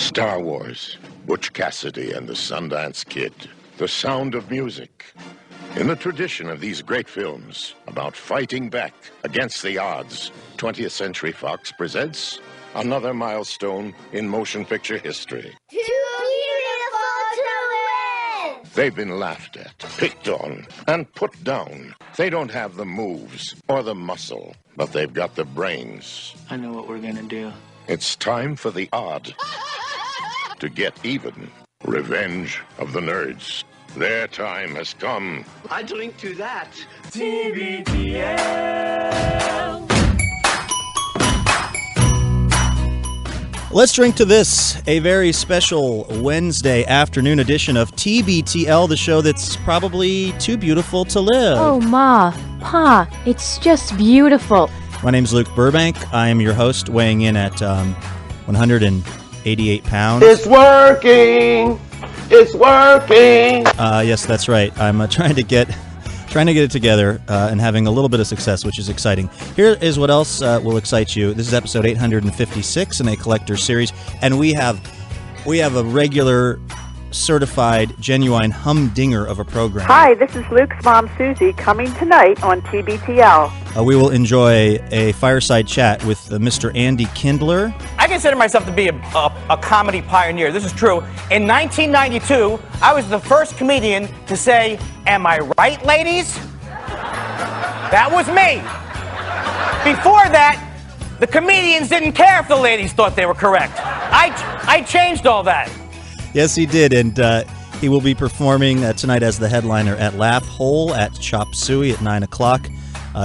Star Wars, Butch Cassidy and the Sundance Kid, The Sound of Music. In the tradition of these great films about fighting back against the odds, 20th Century Fox presents another milestone in motion picture history. Too beautiful to live! They've been laughed at, picked on, and put down. They don't have the moves or the muscle, but they've got the brains. I know what we're gonna do. It's time for the odd to get even. Revenge of the Nerds. Their time has come. I drink to that. TBTL. Let's drink to this, a very special Wednesday afternoon edition of TBTL, the show that's probably too beautiful to live. Oh, Ma, Pa, it's just beautiful. My name's Luke Burbank. I am your host, weighing in at 188 pounds. It's working. It's working. Yes, that's right. I'm trying to get it together and having a little bit of success, which is exciting. Here is what else will excite you. This is episode 856 in a collector series, and we have a regular, certified, genuine humdinger of a program. Hi, this is Luke's mom, Susie, coming tonight on TBTL. We will enjoy a fireside chat with Mr. Andy Kindler. I consider myself to be a comedy pioneer. This is true. In 1992, I was the first comedian to say, "Am I right, ladies?" That was me. Before that, the comedians didn't care if the ladies thought they were correct. I changed all that. Yes, he did, and he will be performing tonight as the headliner at Laugh Hole at Chop Suey at 9 o'clock.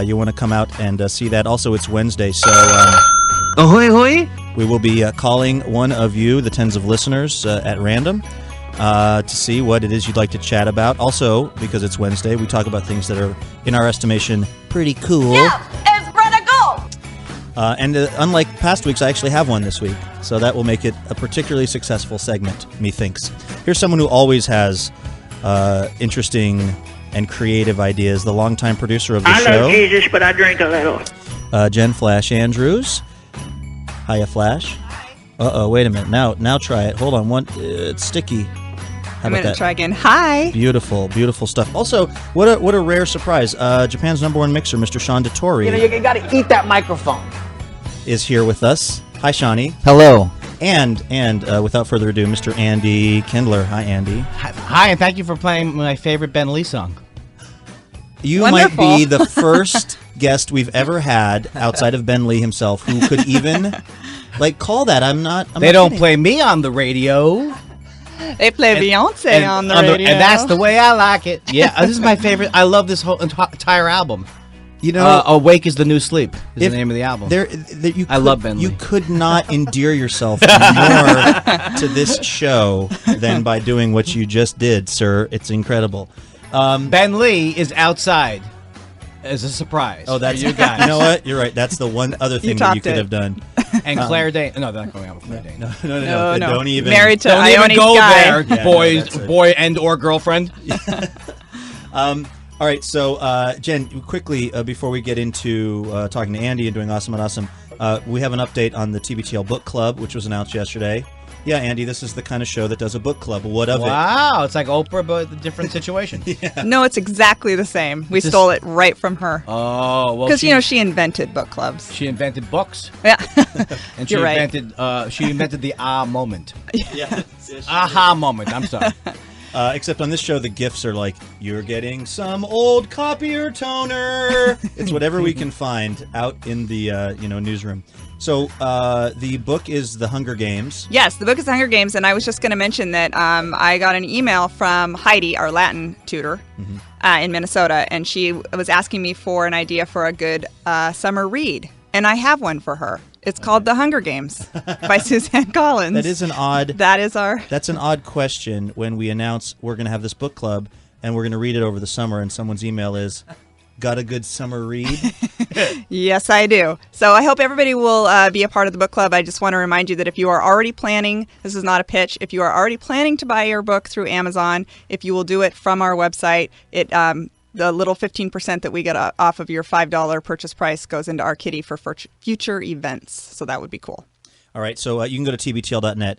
You want to come out and see that. Also, it's Wednesday, so Ahoy, hoy! We will be calling one of you, the tens of listeners, at random to see what it is you'd like to chat about. Also, because it's Wednesday, we talk about things that are, in our estimation, pretty cool. Yeah, it's pretty cool! And unlike past weeks, I actually have one this week, so that will make it a particularly successful segment, methinks. Here's someone who always has interesting and creative ideas, the longtime producer of the show. I love Jesus, but I drink a little. Jen Flash Andrews. Hiya, Flash. Uh-oh, wait a minute. Now try it. Hold on. It's sticky. How I'm about going to that? try again. Hi. Beautiful, beautiful stuff. Also, what a rare surprise. Japan's number one mixer, Mr. Sean Dottori, You got to eat that microphone. is here with us. Hi, Shawnee. Hello. And without further ado, Mr. Andy Kindler. Hi, Andy. Hi, and thank you for playing my favorite Ben Lee song. You Wonderful. might be the first guest we've ever had outside of Ben Lee himself who could even call that. I'm not Don't kidding. play me on the radio. They play Beyonce on the radio. And that's the way I like it. Yeah, this is my favorite. I love this whole entire album. You know, Awake is the New Sleep is the name of the album. I love Ben Lee. You could not endear yourself more to this show than by doing what you just did, sir. It's incredible. Ben Lee is outside as a surprise. Oh, that's you guys. You know what? You're right. That's the one other thing that you topped could it. have done. And Claire Danes. No, they're not going out with Claire Danes. No. No. Don't even. Married to Don't even Ione go Sky. there, Yeah, boys, no, boy and or girlfriend. All right, so Jen, quickly before we get into talking to Andy and doing Awesome and Awesome, we have an update on the TBTL Book Club, which was announced yesterday. Yeah, Andy, this is the kind of show that does a book club. What of it? Wow, it's like Oprah, but a different situation. No, it's exactly the same. We Just- stole it right from her. Oh, well, Because, she invented book clubs. she invented books, Yeah. and she You're right. invented the moment, Yeah. aha moment. I'm sorry. Except on this show, the gifts are like, you're getting some old copier toner. It's whatever we can find out in the newsroom. So the book is The Hunger Games. Yes, the book is The Hunger Games, and I was just going to mention that I got an email from Heidi, our Latin tutor, in Minnesota, and she was asking me for an idea for a good summer read, and I have one for her. It's called The Hunger Games by Suzanne Collins. That is an odd. That's an odd question when we announce we're going to have this book club and we're going to read it over the summer, and someone's email is, "Got a good summer read?" Yes, I do. So I hope everybody will be a part of the book club. I just want to remind you that if you are already planning, this is not a pitch, if you are already planning to buy your book through Amazon, if you will do it from our website, the little 15% that we get off of your $5 purchase price goes into our kitty for future events. So that would be cool. All right, so you can go to tbtl.net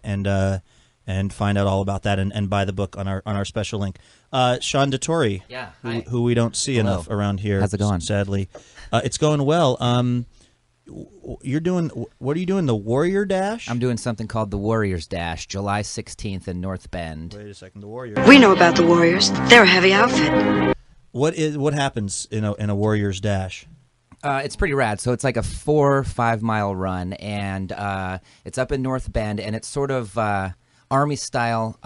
and find out all about that and buy the book on our special link. Sean DeTore, who we don't see enough around here. How's it going? Sadly, it's going well. You're doing what are you doing? The Warrior Dash? I'm doing something called the Warriors Dash, July 16th in North Bend. Wait a second, the Warriors. We know about the Warriors. They're a heavy outfit. What happens in a Warriors Dash? It's pretty rad. So it's like a 4 or 5 mile run, and it's up in North Bend, and it's sort of Army style.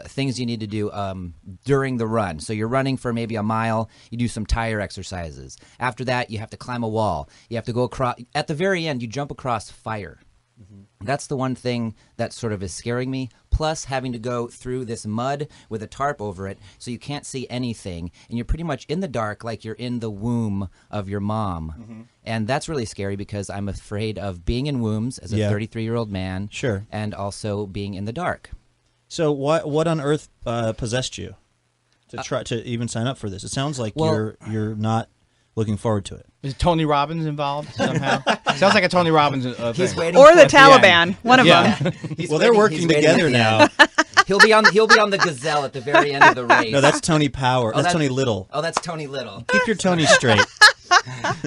Things you need to do during the run. So you're running for maybe a mile. You do some tire exercises. After that, you have to climb a wall. You have to go across. At the very end, you jump across fire. Mm-hmm. That's the one thing that sort of is scaring me. Plus, having to go through this mud with a tarp over it, so you can't see anything, and you're pretty much in the dark, like you're in the womb of your mom. Mm-hmm. And that's really scary because I'm afraid of being in wombs as a 33-year-old man. Sure. And also being in the dark. So what on earth possessed you to try to even sign up for this? It sounds like you're not looking forward to it. Is Tony Robbins involved somehow? Sounds like a Tony Robbins He's waiting or the Taliban, one of them. Well, they're working together now. He'll be on the Gazelle at the very end of the race. No, that's Tony Power. That's Tony Little. Oh, that's Tony Little. Keep your Tony straight.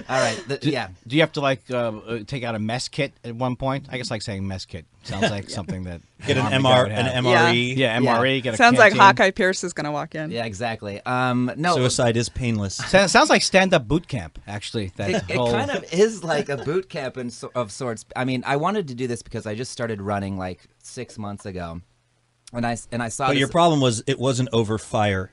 All right. Do you have to take out a mess kit at one point? I guess saying mess kit sounds like something that get an MRE. Yeah, MRE. Get a sounds canteen. like Hawkeye Pierce is going to walk in. Yeah, exactly. No, suicide is painless. Sounds like stand-up boot camp. Actually, it kind of is like a boot camp of sorts. I mean, I wanted to do this because I just started running like 6 months ago, and I saw. But your problem was it wasn't over fire.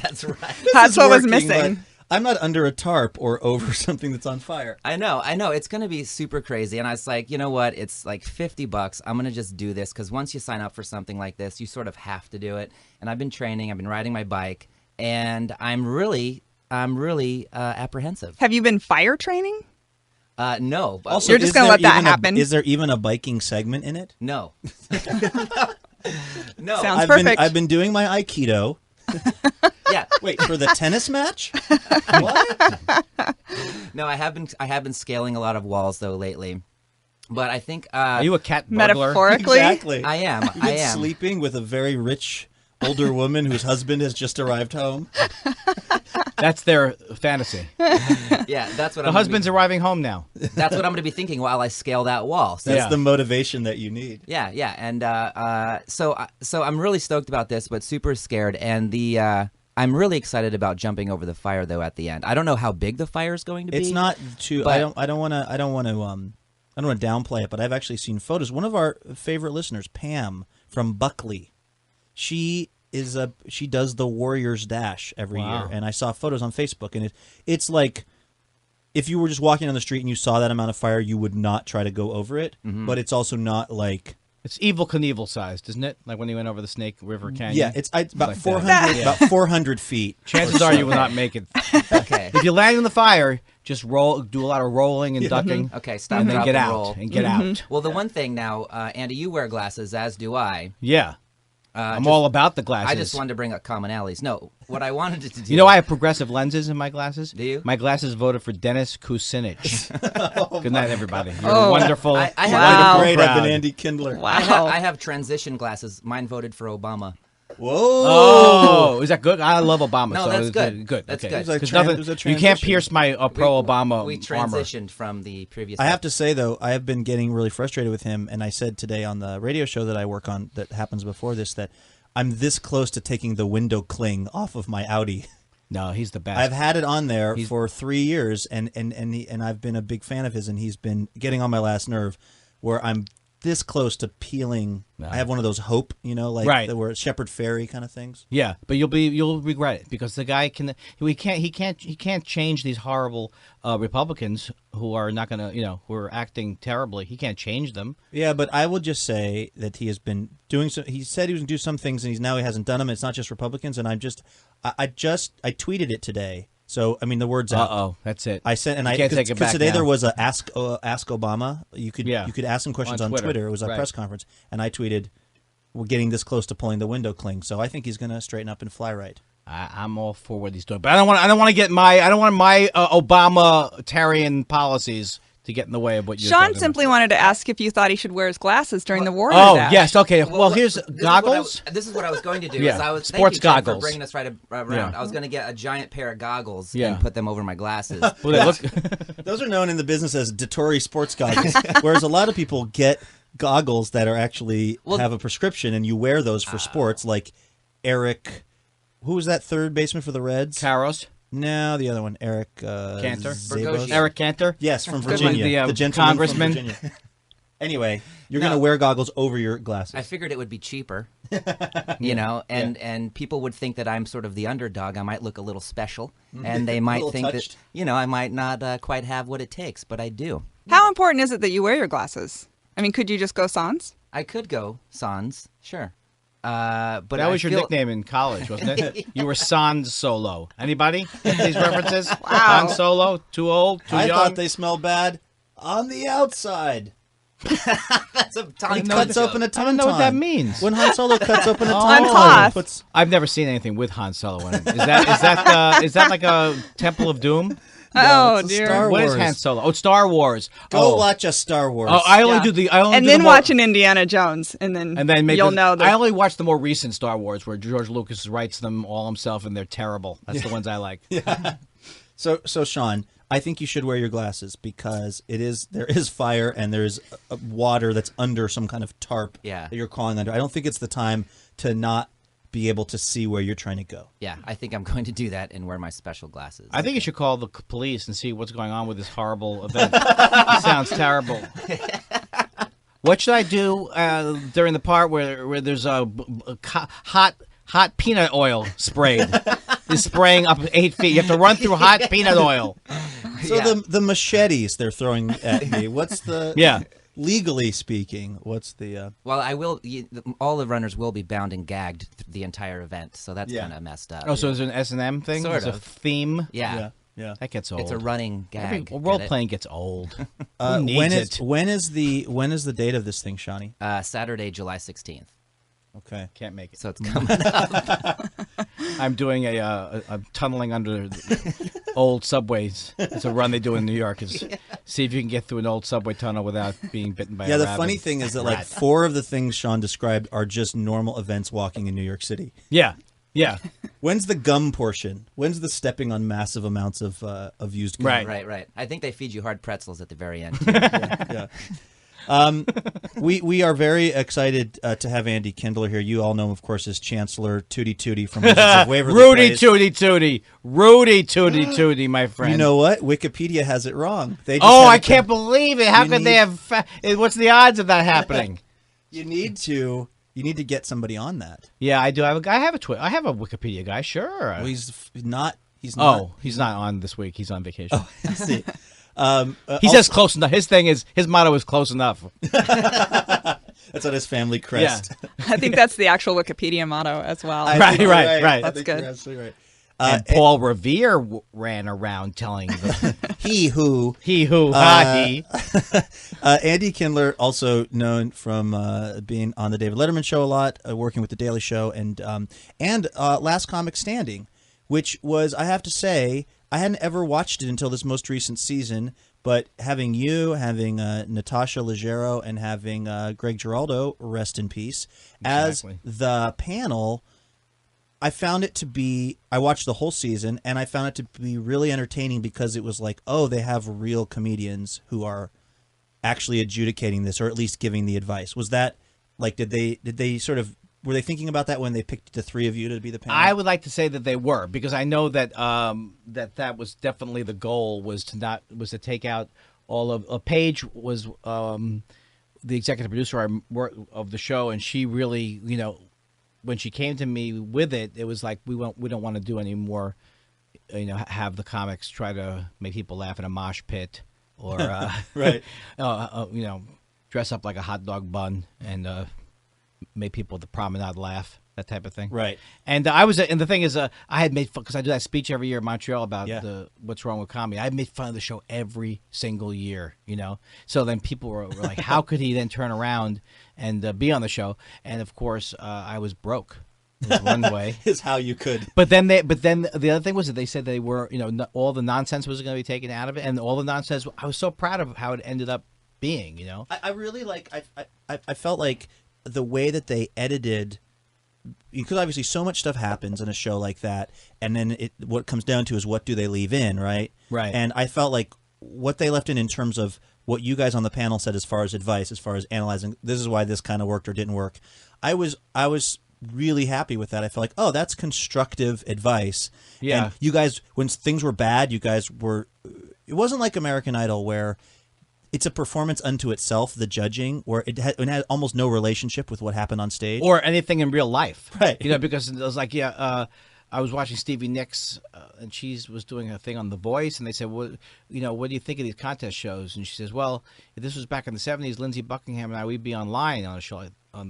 That's right. That's what was missing. I'm not under a tarp or over something that's on fire. I know. It's going to be super crazy. And I was like, you know what? It's like $50. I'm going to just do this because once you sign up for something like this, you sort of have to do it. And I've been training. I've been riding my bike. And I'm really apprehensive. Have you been fire training? No. But Also, you're just going to let that happen? Is there even a biking segment in it? No. No. Sounds perfect. I've been doing my Aikido. Yeah. Wait, for the tennis match? What? No, I have been scaling a lot of walls though lately. But I think are you a cat burglar? Metaphorically? Exactly. I am. You've been sleeping with a very rich older woman whose husband has just arrived home. That's their fantasy. Yeah, that's what the husband's arriving home now. That's what I'm going to be thinking while I scale that wall. So that's the motivation that you need. Yeah, and so I'm really stoked about this, but super scared. And I'm really excited about jumping over the fire though. At the end, I don't know how big the fire is going to be. It's not too. I don't want to downplay it, but I've actually seen photos. One of our favorite listeners, Pam from Buckley, she does the Warriors Dash every year, and I saw photos on Facebook, and it's like if you were just walking down the street and you saw that amount of fire, you would not try to go over it, but it's also not like it's Evel Knievel sized, isn't it? Like when he went over the Snake River Canyon. Yeah, it's about 400 feet. Chances are you will not make it. Okay. If you land in the fire, just roll, do a lot of rolling and ducking. Okay, stop, and then drop, get and out roll. and get out. Well, the one thing now, Andy, you wear glasses, as do I. Yeah. I'm all about the glasses. I just wanted to bring up commonalities. No, what I wanted to do... You know I have progressive lenses in my glasses? Do you? My glasses voted for Dennis Kucinich. Good night, everybody. You're wonderful. I have great. I've been Andy Kindler. Wow. I have transition glasses. Mine voted for Obama. Whoa! Oh, is that good? I love Obama. No, so that's good. Good. That's okay. good. You can't pierce my pro-Obama We transitioned from the previous... I have to say, though, I have been getting really frustrated with him, and I said today on the radio show that I work on that happens before this that I'm this close to taking the window cling off of my Audi. No, he's the best. I've had it on there for 3 years, and I've been a big fan of his, and he's been getting on my last nerve where I'm this close to peeling. No. I have one of those Hope, like where Shepherd Ferry kind of things. Yeah, but you'll regret it because the guy he can't change these horrible Republicans who are not going to who are acting terribly. He can't change them. Yeah, but I will just say that he has been doing some. He said he was going to do some things, and he hasn't done them. It's not just Republicans, and I tweeted it today. So I mean, the word's out. Uh-oh, that's it. I sent, and you can't take it back today now. There was a ask Obama. You could ask him questions on Twitter. It was a press conference, and I tweeted, "We're getting this close to pulling the window cling." So I think he's going to straighten up and fly right. I'm all for what he's doing, but I don't want my Obama-tarian policies to get in the way of what you're Sean talking simply wanted to ask if you thought he should wear his glasses during the Warrior about. Oh, Dash. yes. Okay. Well, here's goggles. This is what I was going to do. Yeah. Is I was, Sports thank you, Jen, goggles. for bringing us right around. Yeah. I was going to get a giant pair of goggles Yeah. and put them over my glasses. Well, they look. Those are known in the business as Dettori sports goggles, whereas a lot of people get goggles that are actually have a prescription, and you wear those for sports, like Eric. Who was that third baseman for the Reds? Caros. No, the other one, Eric Cantor. Zabos. Eric Cantor. Yes, from Virginia. The gentleman congressman. from Virginia. Anyway, you're going to wear goggles over your glasses. I figured it would be cheaper, you know, and people would think that I'm sort of the underdog. I might look a little special, and they might think touched. that, you know, I might not quite have what it takes, but I do. How important is it that you wear your glasses? I mean, could you just go sans? I could go sans, sure. But that was your nickname in college, wasn't it? You were Sans Solo. Anybody get these references? Wow. Sans Solo? Too old? Too I young? thought they smelled bad on the outside. That's a He cuts open a tauntaun. I don't know what that means. When Han Solo cuts open a On tauntaun, Hoth. puts I've never seen anything with Han Solo in it. Is that like a Temple of Doom? Oh, it's a dear. Star What is Wars. Han Solo? Oh, Star Wars. Go watch a Star Wars. Oh, I only Yeah. do the. I only And do then the more, watch an Indiana Jones, and then maybe you'll know that. I only watch the more recent Star Wars where George Lucas writes them all himself, and they're terrible. That's the ones I like. So Sean, I think you should wear your glasses because there is fire and there's water that's under some kind of tarp that you're crawling under. I don't think it's the time to not be able to see where you're trying to go. Yeah, I think I'm going to do that and wear my special glasses. I think you should call the police and see what's going on with this horrible event. It sounds terrible. What should I do during the part where there's a hot peanut oil sprayed? Is spraying up 8 feet. You have to run through hot peanut oil. So the machetes they're throwing at me. What's the legally speaking? What's the? Well, I will. All the runners will be bound and gagged the entire event, so that's kind of messed up. Oh, so it's an S&M thing? Sort It's of. a theme? Yeah. That gets old. It's a running gag. Role playing gets old. When it? when is the date of this thing, Shawnee? Saturday, July 16th. Okay, can't make it. So it's coming up. I'm doing a tunneling under old subways. It's a run they do in New York. See if you can get through an old subway tunnel without being bitten by a the rabid funny thing is that like rat. 4 of the things Sean described are just normal events walking in New York City. Yeah. When's the gum portion? When's the stepping on massive amounts of used gum? Right. I think they feed you hard pretzels at the very end. Yeah. We are very excited to have Andy Kindler here. You all know him, of course, as Chancellor Tootie Tootie from Wizards of Waverly Rudy Place. Tootie Tootie. Rudy Tootie Tootie, my friend. You know what? Wikipedia has it wrong. They just I can't believe it. How could they have... what's the odds of that happening? You need to get somebody on that. Yeah, I do. I have a Wikipedia guy, sure. Well, he's not. He's not on this week. He's on vacation. Oh, I see. He says close enough. His motto is close enough. That's on his family crest. Yeah. I think that's the actual Wikipedia motto as well. Right. That's good. You're absolutely right. And Paul Revere ran around telling he. Andy Kindler, also known from being on the David Letterman show a lot, working with the Daily Show, and Last Comic Standing, which was, I have to say, I hadn't ever watched it until this most recent season, but having you, having Natasha Leggero, and having Greg Giraldo, rest in peace, as the panel, I found it to be, I watched the whole season, and I found it to be really entertaining because it was like, oh, they have real comedians who are actually adjudicating this, or at least giving the advice. Was that, like, did they sort of, were they thinking about that when they picked the 3 of you to be the panel? I would like to say that they were, because I know that that was definitely the goal, was to take out all of Paige was the executive producer of the show, and she really, when she came to me with it, it was like we don't want to do any more, have the comics try to make people laugh in a mosh pit or right, dress up like a hot dog bun and make people at the promenade laugh, that type of thing. Right. And and the thing is, I had made fun, because I do that speech every year in Montreal about what's wrong with comedy. I made fun of the show every single year, So then people were like, how could he then turn around and be on the show? And of course, I was broke. is one way. Is how you could. But then the other thing was that they said they were, all the nonsense was going to be taken out of it, and all the nonsense. I was so proud of how it ended up being. I really like. I felt like the way that they edited, because obviously so much stuff happens in a show like that, and then what it comes down to is what do they leave in, right? Right. And I felt like what they left in terms of what you guys on the panel said as far as advice, as far as analyzing, this is why this kind of worked or didn't work. I was really happy with that. I felt like, oh, that's constructive advice. Yeah. And you guys, when things were bad, you guys were. It wasn't like American Idol where it's a performance unto itself, the judging, where it had almost no relationship with what happened on stage or anything in real life, right? Because it was like, I was watching Stevie Nicks, and she was doing a thing on The Voice, and they said, "What do you think of these contest shows?" And she says, "Well, if this was back in the '70s, Lindsey Buckingham and I, we'd be online on a show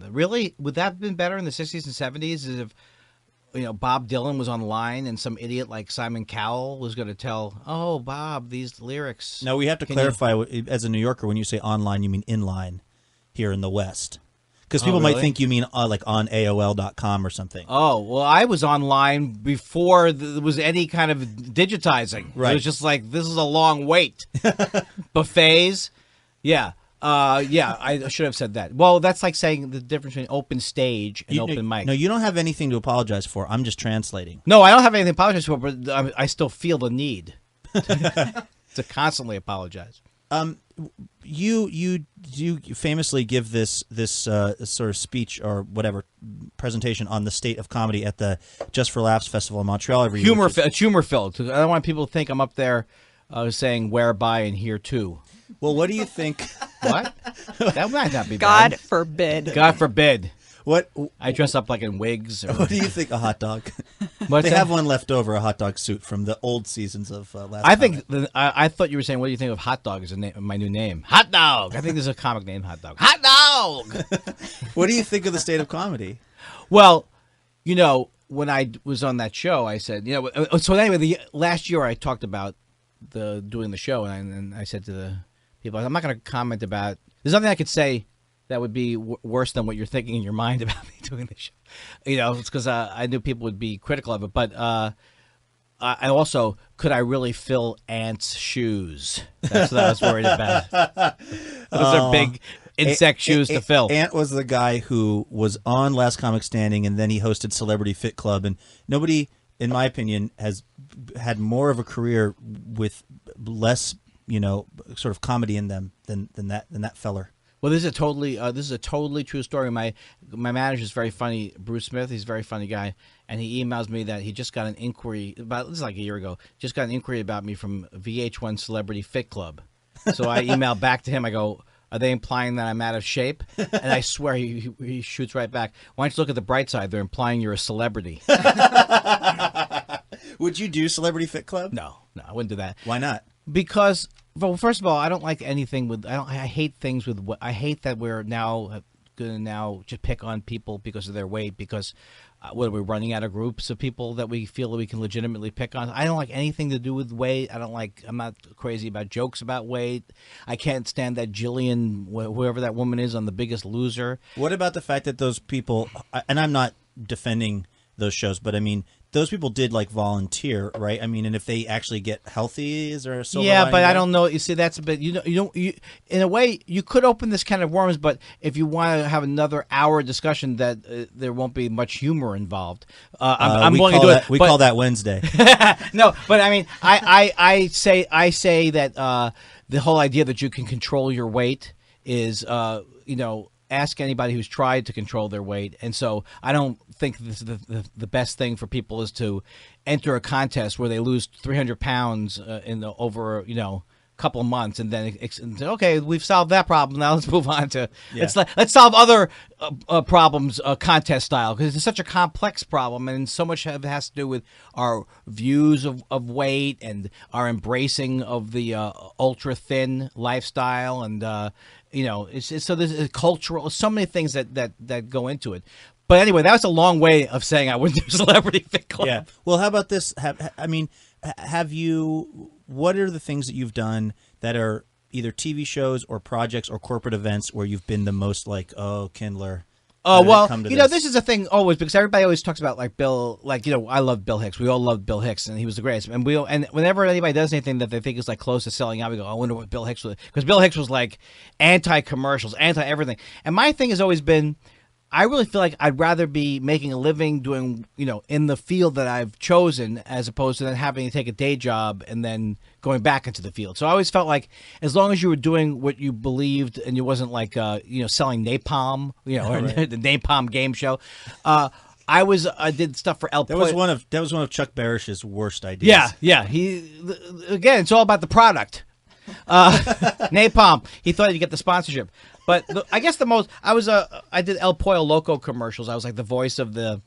really. Would that have been better in the '60s and '70s? As if Bob Dylan was online and some idiot like Simon Cowell was going to tell, oh, Bob, these lyrics." No, we have to clarify. As a New Yorker, when you say online, you mean inline here in the West. Because people might think you mean like on AOL.com or something. Oh, well, I was online before there was any kind of digitizing. Right. It was just like, this is a long wait. Buffets. Yeah. I should have said that. Well, that's like saying the difference between open stage and open mic. No, you don't have anything to apologize for. I'm just translating. No, I don't have anything to apologize for, but I still feel the need to constantly apologize. You famously give this sort of speech or whatever presentation on the state of comedy at the Just for Laughs Festival in Montreal every year. It's humor filled. I don't want people to think I'm up there saying whereby and here too. Well, what do you think? What? That might not be God bad. forbid. God forbid. What? I dress up like in wigs. What do you think of hot dog? They have one left over, a hot dog suit from the old seasons of last. I thought you were saying, what do you think of hot dog as my new name? Hot dog. I think there's a comic name, Hot Dog. Hot dog. What do you think of the state of comedy? Well, when I was on that show, I said, so anyway, last year I talked about doing the show, and I said to the people, I'm not going to comment about. There's nothing I could say that would be worse than what you're thinking in your mind about me doing the show. It's because I knew people would be critical of it. But I also, could I really fill Ant's shoes? That's what I was worried about. Those are big insect shoes to fill. Ant was the guy who was on Last Comic Standing, and then he hosted Celebrity Fit Club. And nobody, in my opinion, has had more of a career with less, sort of comedy in them than that feller. Well, this is a totally true story. My manager is very funny, Bruce Smith. He's a very funny guy, and he emails me that he just got an inquiry this is like a year ago. Just got an inquiry about me from VH1 Celebrity Fit Club. So I emailed back to him. I go, are they implying that I'm out of shape? And I swear he shoots right back. Why don't you look at the bright side? They're implying you're a celebrity. Would you do Celebrity Fit Club? No, I wouldn't do that. Why not? Because, well, first of all, I don't like anything with. I hate things with. I hate that we're now going to just pick on people because of their weight. Because what are we running out of groups of people that we feel that we can legitimately pick on? I don't like anything to do with weight. I'm not crazy about jokes about weight. I can't stand that Jillian, whoever that woman is, on The Biggest Loser. What about the fact that those people? And I'm not defending those shows, but I mean, those people did like volunteer, right? I mean, and if they actually get healthy, is there a silver lining but there? I don't know. You see, that's a bit. In a way, you could open this kind of worms, but if you want to have another hour discussion, that there won't be much humor involved. I'm willing to do it. We call that Wednesday. No, but I mean, I say that the whole idea that you can control your weight is, ask anybody who's tried to control their weight. And so I don't think this is the best thing for people is to enter a contest where they lose 300 pounds over a couple of months, and then okay, we've solved that problem. Now let's move on to let's solve other problems contest style, because it's such a complex problem, and so much has to do with our views of weight and our embracing of the ultra thin lifestyle, and so there's cultural, so many things that go into it. But anyway, that was a long way of saying I wouldn't do Celebrity Fit Club. Yeah. Well, how about this? What are the things that you've done that are either TV shows or projects or corporate events where you've been the most like, oh, Kindler, Oh, well, come to this is a thing always because everybody always talks about like Bill, like, I love Bill Hicks. We all love Bill Hicks, and he was the greatest. And whenever anybody does anything that they think is like close to selling out, we go, I wonder what Bill Hicks was. Because Bill Hicks was like anti-commercials, anti-everything. And my thing has always been, I really feel like I'd rather be making a living doing, in the field that I've chosen as opposed to then having to take a day job and then going back into the field. So I always felt like as long as you were doing what you believed and you wasn't like, selling napalm, or the napalm game show. I did stuff for El That was one of Chuck Barish's worst ideas. Yeah. Again, it's all about the product. Napalm. He thought he'd get the sponsorship. But I guess I did El Pollo Loco commercials. I was like the voice of the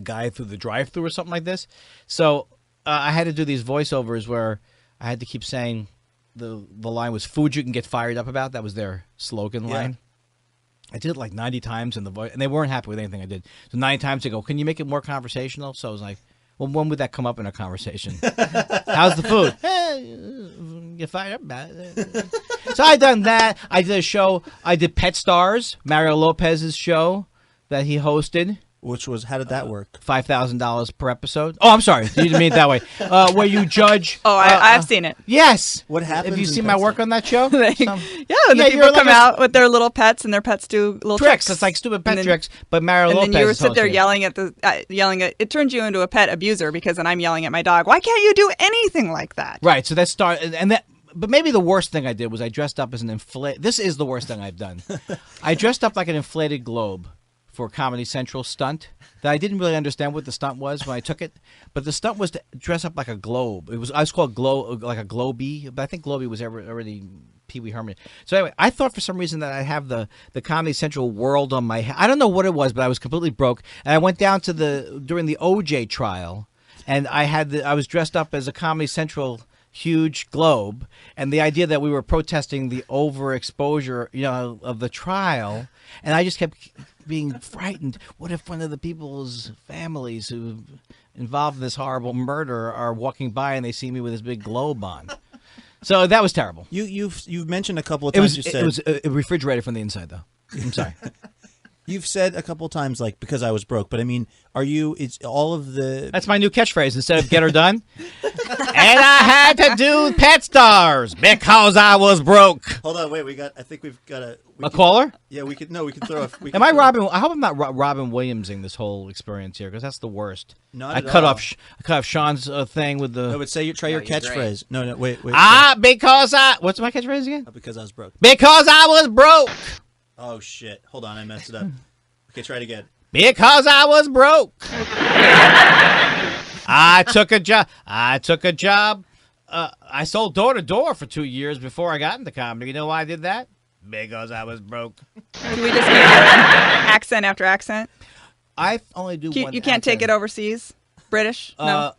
guy through the drive-thru or something like this. So I had to do these voiceovers where I had to keep saying the line was food you can get fired up about. That was their slogan line. I did it like 90 times in the voice, and they weren't happy with anything I did. So 90 times they go, can you make it more conversational? So I was like, well, when would that come up in a conversation? How's the food? Get fired up about it. So I done that. I did a show. I did Pet Stars, Mario Lopez's show that he hosted. Which was, how did that work? $5,000 per episode. Oh, I'm sorry. You didn't mean it that way. Where you judge. Oh, I've seen it. Yes. What happens? Have you seen my work on that show? The people come out with their little pets, and their pets do little tricks. It's like stupid pet tricks, but Mario Lopez. And then you sit there yelling at it turns you into a pet abuser because then I'm yelling at my dog. Why can't you do anything like that? Right. So that started, and that. But maybe the worst thing I did was I dressed up as an This is the worst thing I've done. I dressed up like an inflated globe for Comedy Central stunt that I didn't really understand what the stunt was when I took it. But the stunt was to dress up like a globe. I was called like a Globey, but I think Globey was already Pee Wee Herman. So anyway, I thought for some reason that I have the Comedy Central world on my head. I don't know what it was, but I was completely broke. And I went down to during the OJ trial, and I was dressed up as a Comedy Central huge globe, and the idea that we were protesting the overexposure, of the trial, and I just kept being frightened. What if one of the people's families who involved in this horrible murder are walking by and they see me with this big globe on? So that was terrible. You've mentioned a couple of times. It was a refrigerator from the inside, though. I'm sorry. You've said a couple of times, like, because I was broke, but I mean, it's all of the... That's my new catchphrase instead of get her done. And I had to do Pet Stars because I was broke. Hold on, wait, I think we've got a caller? Yeah, we could throw a... Am I Robin? I hope I'm not Robin Williamsing this whole experience here, because that's the worst. Not at all. I cut off Sean's thing with the... No, but try your catchphrase. No, wait. Because I... What's my catchphrase again? Because I was broke. Because I was broke. Oh, shit. Hold on, I messed it up. Okay, try it again. Because I was broke. I took a job. I sold door to door for 2 years before I got into comedy. You know why I did that? Because I was broke. Do we just need accent after accent? I only do one. You can't take it overseas? British? No.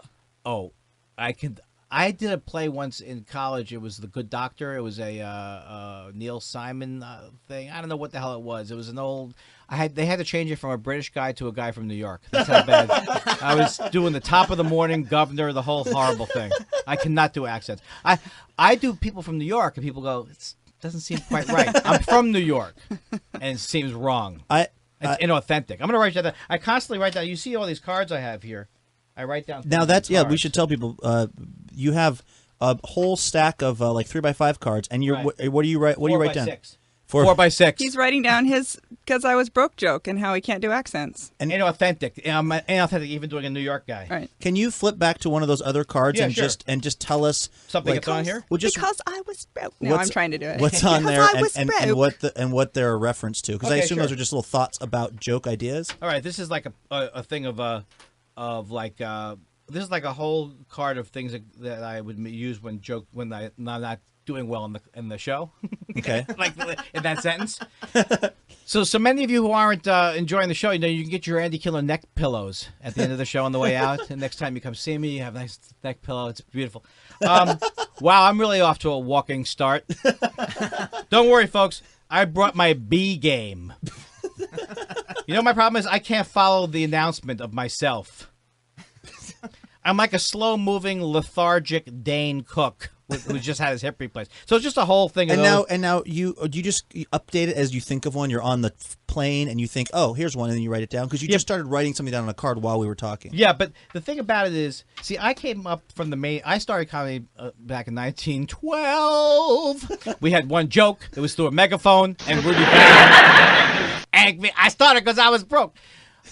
I can. I did a play once in college. It was The Good Doctor. It was a Neil Simon thing. I don't know what the hell it was. It was an old. They had to change it from a British guy to a guy from New York. That's how bad. I was doing the top of the morning governor, the whole horrible thing. I cannot do accents. I do people from New York, and people go, it doesn't seem quite right. I'm from New York, and it seems wrong. It's inauthentic. I'm going to write that down. I constantly write down. You see all these cards I have here. I write down. Now we should tell people. You have a whole stack of like 3x5 cards, and what do you write? What do you write down? 4 by 6. He's writing down his because I was broke joke and how he can't do accents. And inauthentic. Inauthentic, even doing a New York guy. Right. Can you flip back to one of those other cards sure. just tell us something that's on here? Because I was broke. No, I'm trying to do it. What's on there and what they're a reference to? Because I assume those are just little thoughts about joke ideas. All right. This is like a thing of this is like a whole card of things that I would use when I'm not doing well in the show. Okay. Like in that sentence. So many of you who aren't enjoying the show, you can get your Andy Killer neck pillows at the end of the show on the way out. And next time you come see me, you have a nice neck pillow. It's beautiful. Wow, I'm really off to a walking start. Don't worry, folks. I brought my B game. My problem is I can't follow the announcement of myself. I'm like a slow-moving, lethargic Dane Cook who just had his hip replaced. So it's just a whole thing. And now you just update it as you think of one. You're on the plane and you think, oh, here's one, and then you write it down because you just started writing something down on a card while we were talking. Yeah, but the thing about it is, see, I came up from the main. I started comedy back in 1912. We had one joke. It was through a megaphone, and Rudy and I started because I was broke.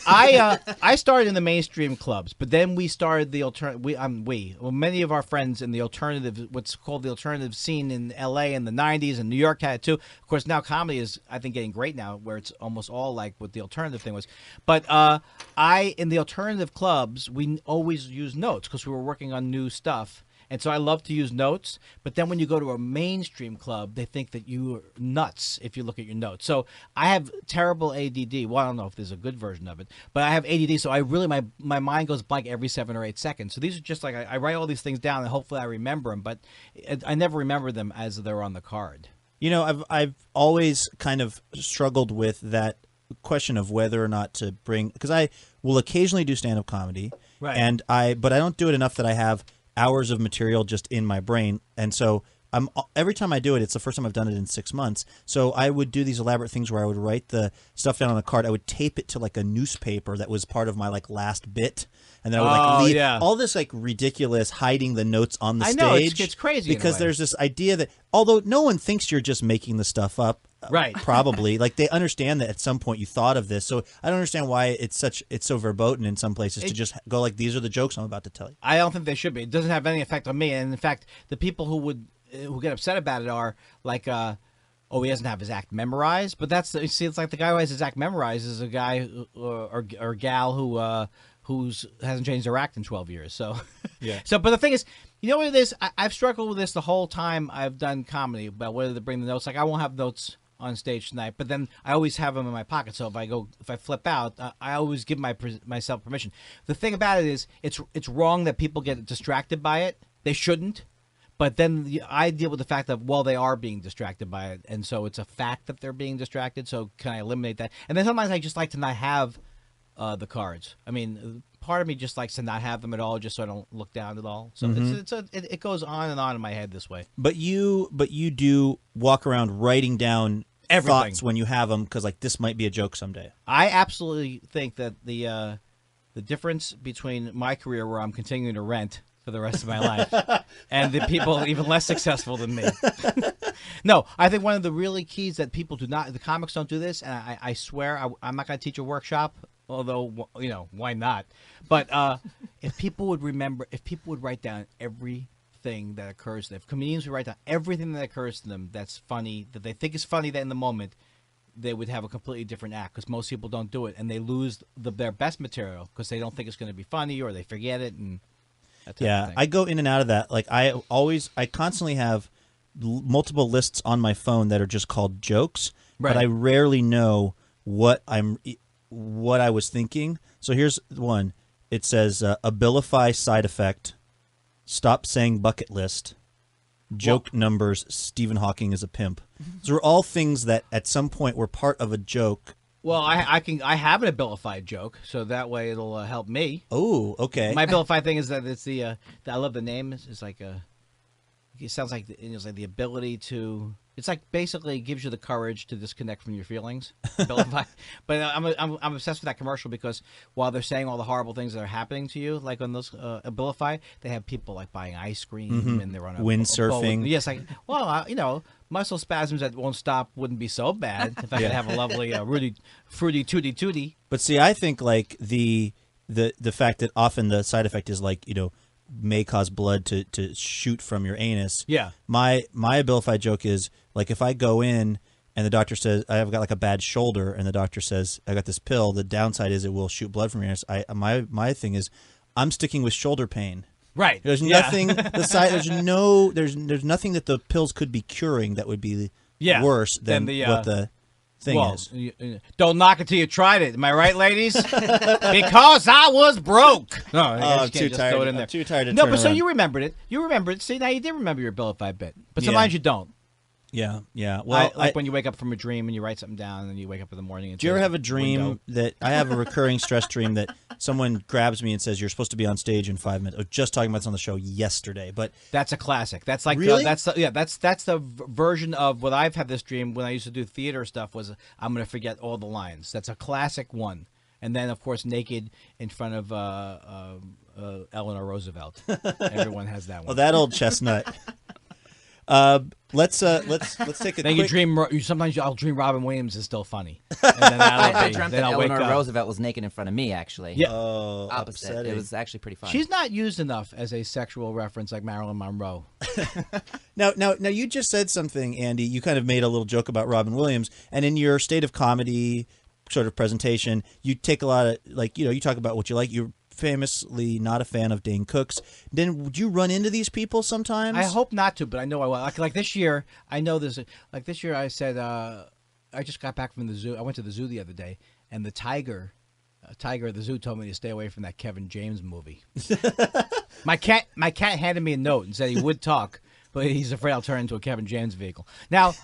I started in the mainstream clubs, but then we started the alternative. Many of our friends in the alternative, what's called the alternative scene in L.A. in the '90s, and New York had it too. Of course, now comedy is, I think, getting great now, where it's almost all like what the alternative thing was. But in the alternative clubs, we always use notes because we were working on new stuff. And so I love to use notes, but then when you go to a mainstream club, they think that you're nuts if you look at your notes. So I have terrible ADD. Well, I don't know if there's a good version of it, but I have ADD, so I really, my mind goes blank every 7 or 8 seconds. So these are just like, I write all these things down, and hopefully I remember them, but I never remember them as they're on the card. You know, I've always kind of struggled with that question of whether or not to bring, because I will occasionally do stand-up comedy, right? But I don't do it enough that I have hours of material just in my brain, and so every time I do it, it's the first time I've done it in 6 months. So I would do these elaborate things where I would write the stuff down on a card. I would tape it to like a newspaper that was part of my like last bit, and then I would like leave all this like ridiculous hiding the notes on the stage. I know it's crazy because there's this idea that although no one thinks you're just making the stuff up, right? Probably like they understand that at some point you thought of this. So I don't understand why it's so verboten in some places to just go like, these are the jokes I'm about to tell you. I don't think they should be. It doesn't have any effect on me, and in fact, the people who get upset about it are like, he doesn't have his act memorized. But it's like the guy who has his act memorized is a guy or gal who hasn't changed their act in 12 years. So, yeah. So, but the thing is, you know what it is? I've struggled with this the whole time I've done comedy about whether to bring the notes. Like, I won't have notes on stage tonight, but then I always have them in my pocket. So if I flip out, I always give myself permission. The thing about it is, it's wrong that people get distracted by it. They shouldn't. But then I deal with the fact that, they are being distracted by it. And so it's a fact that they're being distracted. So can I eliminate that? And then sometimes I just like to not have the cards. I mean, part of me just likes to not have them at all, just so I don't look down at all. So it goes on and on in my head this way. But you do walk around writing down everything. Thoughts when you have them, because like this might be a joke someday. I absolutely think that the difference between my career, where I'm continuing to rent for the rest of my life, and the people even less successful than me. No, I think one of the really keys that people do not, the comics don't do this, and I swear I'm not going to teach a workshop, although, why not? But if people would write down everything that occurs to them, if comedians would write down everything that occurs to them that's funny, that they think is funny that in the moment, they would have a completely different act, because most people don't do it, and they lose their best material because they don't think it's going to be funny, or they forget it, and yeah, I go in and out of that. Like I constantly have multiple lists on my phone that are just called jokes, but I rarely know what I was thinking. So here's one. It says Abilify side effect, stop saying bucket list, joke numbers, Stephen Hawking is a pimp. Those are all things that at some point were part of a joke. Well, I have an Abilify joke, so that way it'll help me. Oh, okay. My Abilify thing is that it's I love the name. It's like it sounds like it's like the ability to. It's like basically gives you the courage to disconnect from your feelings. Abilify. But I'm obsessed with that commercial, because while they're saying all the horrible things that are happening to you, like on those Abilify, they have people like buying ice cream and they're on a windsurfing. Yes, like muscle spasms that won't stop wouldn't be so bad if I could have a lovely fruity tooty. But see, I think like the fact that often the side effect is like, may cause blood to shoot from your anus. Yeah. My Abilify joke is like, if I go in and the doctor says I've got like a bad shoulder, and the doctor says I got this pill, the downside is it will shoot blood from your anus. My thing is I'm sticking with shoulder pain. Right. There's nothing there's nothing that the pills could be curing that would be worse than what the thing is. Don't knock it till you tried it. Am I right, ladies? Because I was broke. No, I'm too tired. I'm too tired to No, turn but so around. you remembered it. See, now you did remember your Abilify bit, but sometimes you don't. Yeah, yeah. Well, like when you wake up from a dream and you write something down, and then you wake up in the morning. And do you ever have a dream that I have a recurring stress dream that someone grabs me and says you're supposed to be on stage in 5 minutes? I was just talking about this on the show yesterday, but that's a classic. That's like really? That's the version of what I've had this dream when I used to do theater stuff. Was I'm going to forget all the lines. That's a classic one. And then, of course, naked in front of Eleanor Roosevelt. Everyone has that one. Oh, that old chestnut. Let's take a. Then quick... sometimes I'll dream Robin Williams is still funny. And then I dreamt that Eleanor Roosevelt was naked in front of me. Actually, yeah. Opposite. Upsetting. It was actually pretty funny. She's not used enough as a sexual reference like Marilyn Monroe. Now, you just said something, Andy. You kind of made a little joke about Robin Williams, and in your State of Comedy sort of presentation, you take a lot of you talk about what you like. You're famously not a fan of Dane Cook's. Then would you run into these people sometimes? I hope not to, but I know I will. Like this year, I know this. Like this year, I said I just got back from the zoo. I went to the zoo the other day, and the tiger at the zoo told me to stay away from that Kevin James movie. My cat handed me a note and said he would talk, but he's afraid I'll turn into a Kevin James vehicle. Now,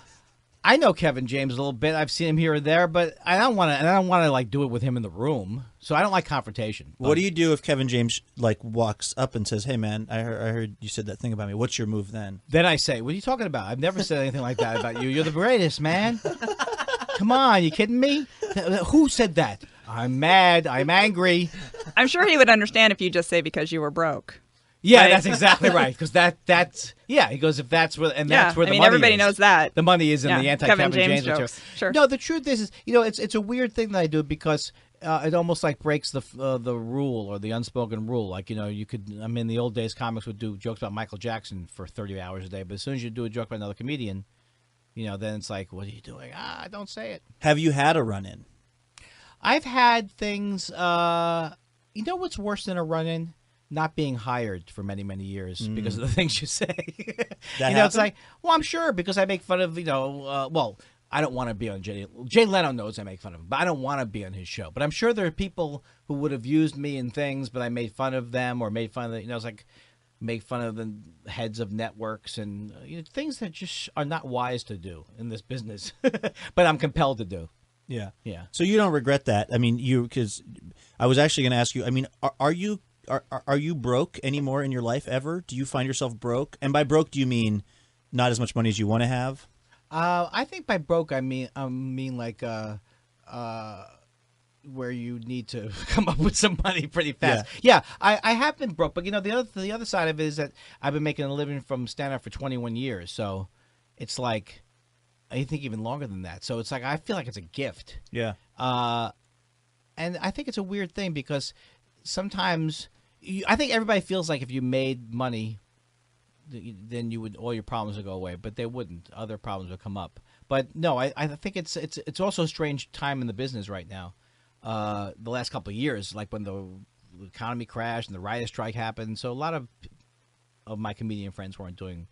I know Kevin James a little bit. I've seen him here or there, but I don't want to like do it with him in the room. So I don't like confrontation. What do you do if Kevin James like walks up and says, "Hey man, I heard you said that thing about me. What's your move then?" Then I say, "What are you talking about? I've never said anything like that about you. You're the greatest, man. Come on, you kidding me? Who said that? I'm mad. I'm angry." I'm sure he would understand if you just say because you were broke. Yeah, right? That's exactly right. Because that's he goes, if that's where, and that's where the money everybody is. knows that. The money is in the anti-Kevin James material. Sure. No, the truth is, it's a weird thing that I do because it almost like breaks the rule or the unspoken rule. Like, you could, in the old days, comics would do jokes about Michael Jackson for 30 hours a day. But as soon as you do a joke about another comedian, then it's like, what are you doing? Don't say it. Have you had a run-in? I've had things, what's worse than a run-in? Not being hired for many, many years because of the things you say. It's like, well, I'm sure because I make fun of, I don't want to be on Jay Leno knows I make fun of him, but I don't want to be on his show. But I'm sure there are people who would have used me in things, but I made fun of them or made fun of it's like make fun of the heads of networks and things that just are not wise to do in this business, but I'm compelled to do. Yeah. Yeah. So you don't regret that. I mean, because I was actually going to ask you, I mean, are you broke anymore in your life ever? Do you find yourself broke? And by broke, do you mean not as much money as you want to have? I think by broke, I mean like where you need to come up with some money pretty fast. Yeah, I have been broke, but the other side of it is that I've been making a living from stand-up for 21 years, so it's like I think even longer than that. So it's like I feel like it's a gift. Yeah. And I think it's a weird thing because sometimes. I think everybody feels like if you made money, then all your problems would go away, but they wouldn't. Other problems would come up. But no, I think it's also a strange time in the business right now. The last couple of years, like when the economy crashed and the writer's strike happened, so a lot of my comedian friends weren't doing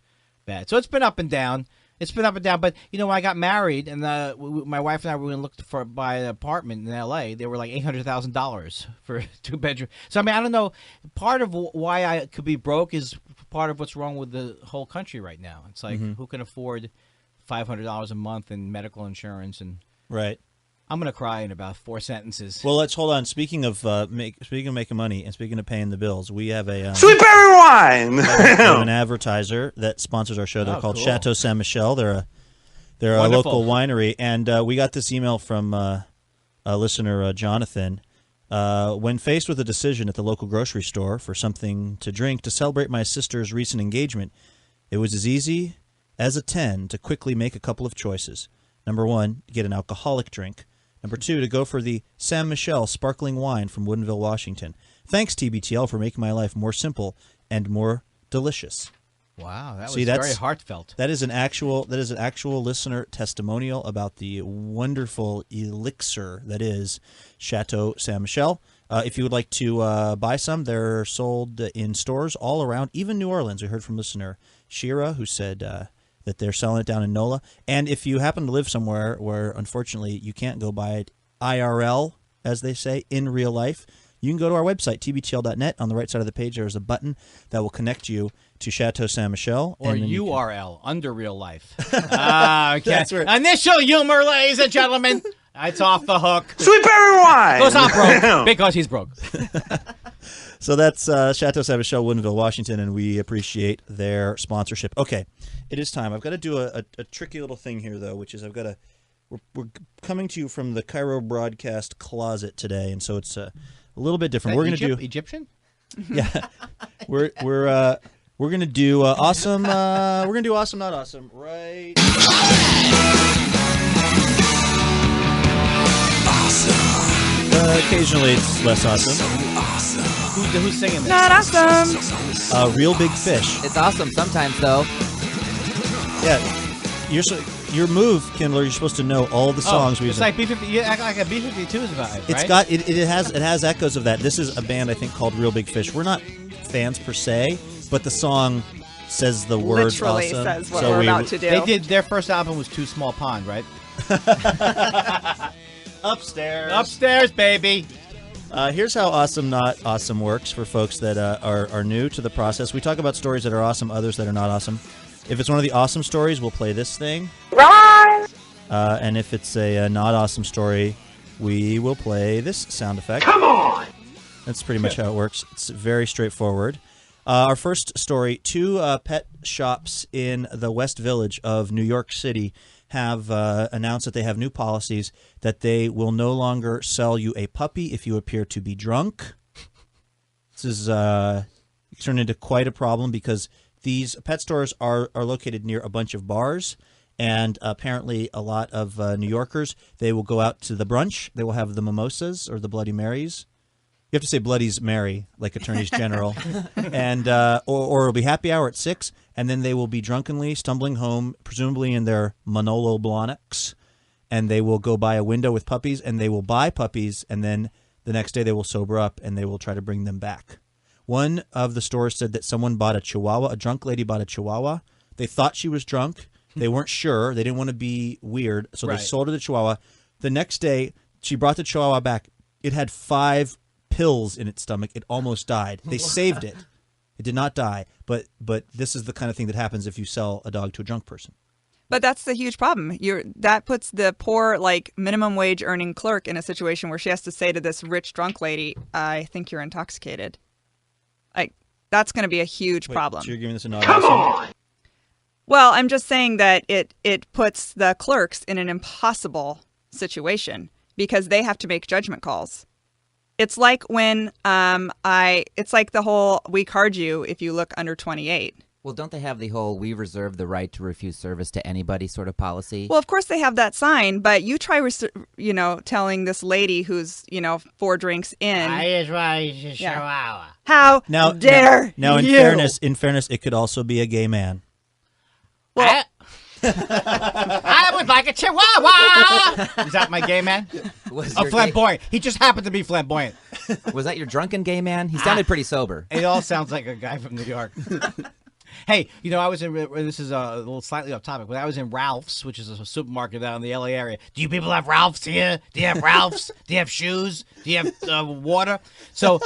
bad. So it's been up and down. But when I got married and my wife and I were going to look to buy an apartment in L.A., they were like $800,000 for a 2-bedroom. So I don't know. Part of why I could be broke is part of what's wrong with the whole country right now. It's like who can afford $500 a month in medical insurance and right. I'm going to cry in about 4 sentences. Well, let's hold on. Speaking of making money and speaking of paying the bills, we have a Sweet berry wine. we have an advertiser that sponsors our show. They're called cool. Chateau Saint Michel. They're a Wonderful. local winery, and we got this email from a listener, Jonathan. When faced with a decision at the local grocery store for something to drink to celebrate my sister's recent engagement, it was as easy as a 10 to quickly make a couple of choices. Number 1, get an alcoholic drink. Number 2, to go for the Saint Michel sparkling wine from Woodinville, Washington. Thanks, TBTL, for making my life more simple and more delicious. Wow, that was very heartfelt. That is an actual listener testimonial about the wonderful elixir that is Chateau Saint Michel. If you would like to buy some, they're sold in stores all around, even New Orleans. We heard from listener Shira, who said that they're selling it down in NOLA. And if you happen to live somewhere where, unfortunately, you can't go buy it IRL, as they say, in real life, you can go to our website, tbtl.net. On the right side of the page, there's a button that will connect you to Chateau Saint Michel. Or and URL, under real life. Okay. That's right. Initial humor, ladies and gentlemen. It's off the hook. Sweet berry wine. Goes off broke because he's broke. So that's Chateau Saint Michel, Woodinville, Washington, and we appreciate their sponsorship. Okay, it is time. I've got to do a tricky little thing here, though, which is we're coming to you from the Cairo broadcast closet today, and so it's a little bit different. We're going to do Egyptian. Yeah, we're going to do awesome. We're going to do awesome, not awesome, right? Occasionally it's less awesome. Who's singing this? Not awesome. Real Big Fish. It's awesome sometimes, though. Yeah, your move, Kindler. You're supposed to know all the songs. It's like B-50. You act like a B-52 is about it, right? It's got it has echoes of that. This is a band I think called Real Big Fish. We're not fans per se, but the song says the words Literally awesome. says what we're about to do. They did their first album was Too Small Pond, right? Upstairs, baby. Here's how awesome, not awesome works for folks that are new to the process. We talk about stories that are awesome, others that are not awesome. If it's one of the awesome stories, we'll play this thing. Right. And if it's a not awesome story, we will play this sound effect. Come on! That's pretty much how it works. It's very straightforward. Our first story, two pet shops in the West Village of New York City have announced that they have new policies that they will no longer sell you a puppy if you appear to be drunk. This is turned into quite a problem because these pet stores are located near a bunch of bars, and apparently a lot of New Yorkers, they will go out to the brunch. They will have the mimosas or the Bloody Marys. You have to say Bloody's Mary, like attorneys general, and or it'll be happy hour at 6, and then they will be drunkenly stumbling home, presumably in their Manolo Blahniks, and they will go by a window with puppies, and they will buy puppies, and then the next day they will sober up, and they will try to bring them back. One of the stores said that someone bought a Chihuahua. A drunk lady bought a Chihuahua. They thought she was drunk. They weren't sure. They didn't want to be weird, so they sold her the Chihuahua. The next day, she brought the Chihuahua back. It had 5 pills in its stomach. It almost died. They saved it. It did not die. But this is the kind of thing that happens if you sell a dog to a drunk person. But that's the huge problem. That puts the poor, minimum wage earning clerk in a situation where she has to say to this rich drunk lady, "I think you're intoxicated." That's going to be a huge problem. So you're giving this a not awesome? Well, I'm just saying that it puts the clerks in an impossible situation because they have to make judgment calls. It's like when it's like the whole "we card you if you look under 28." Well, don't they have the whole "we reserve the right to refuse service to anybody" sort of policy? Well, of course they have that sign, but you try, telling this lady who's, 4 drinks in. I just want a Chihuahua. How dare now, you? in fairness, it could also be a gay man. Well, I would like a Chihuahua. Is that my gay man? Flamboyant. He just happened to be flamboyant. Was that your drunken gay man? He sounded pretty sober. It all sounds like a guy from New York. Hey, I was in, this is a little slightly off topic, but I was in Ralph's, which is a supermarket out in the LA area. Do you people have Ralph's here? Do you have Ralph's? Do you have shoes? Do you have water? So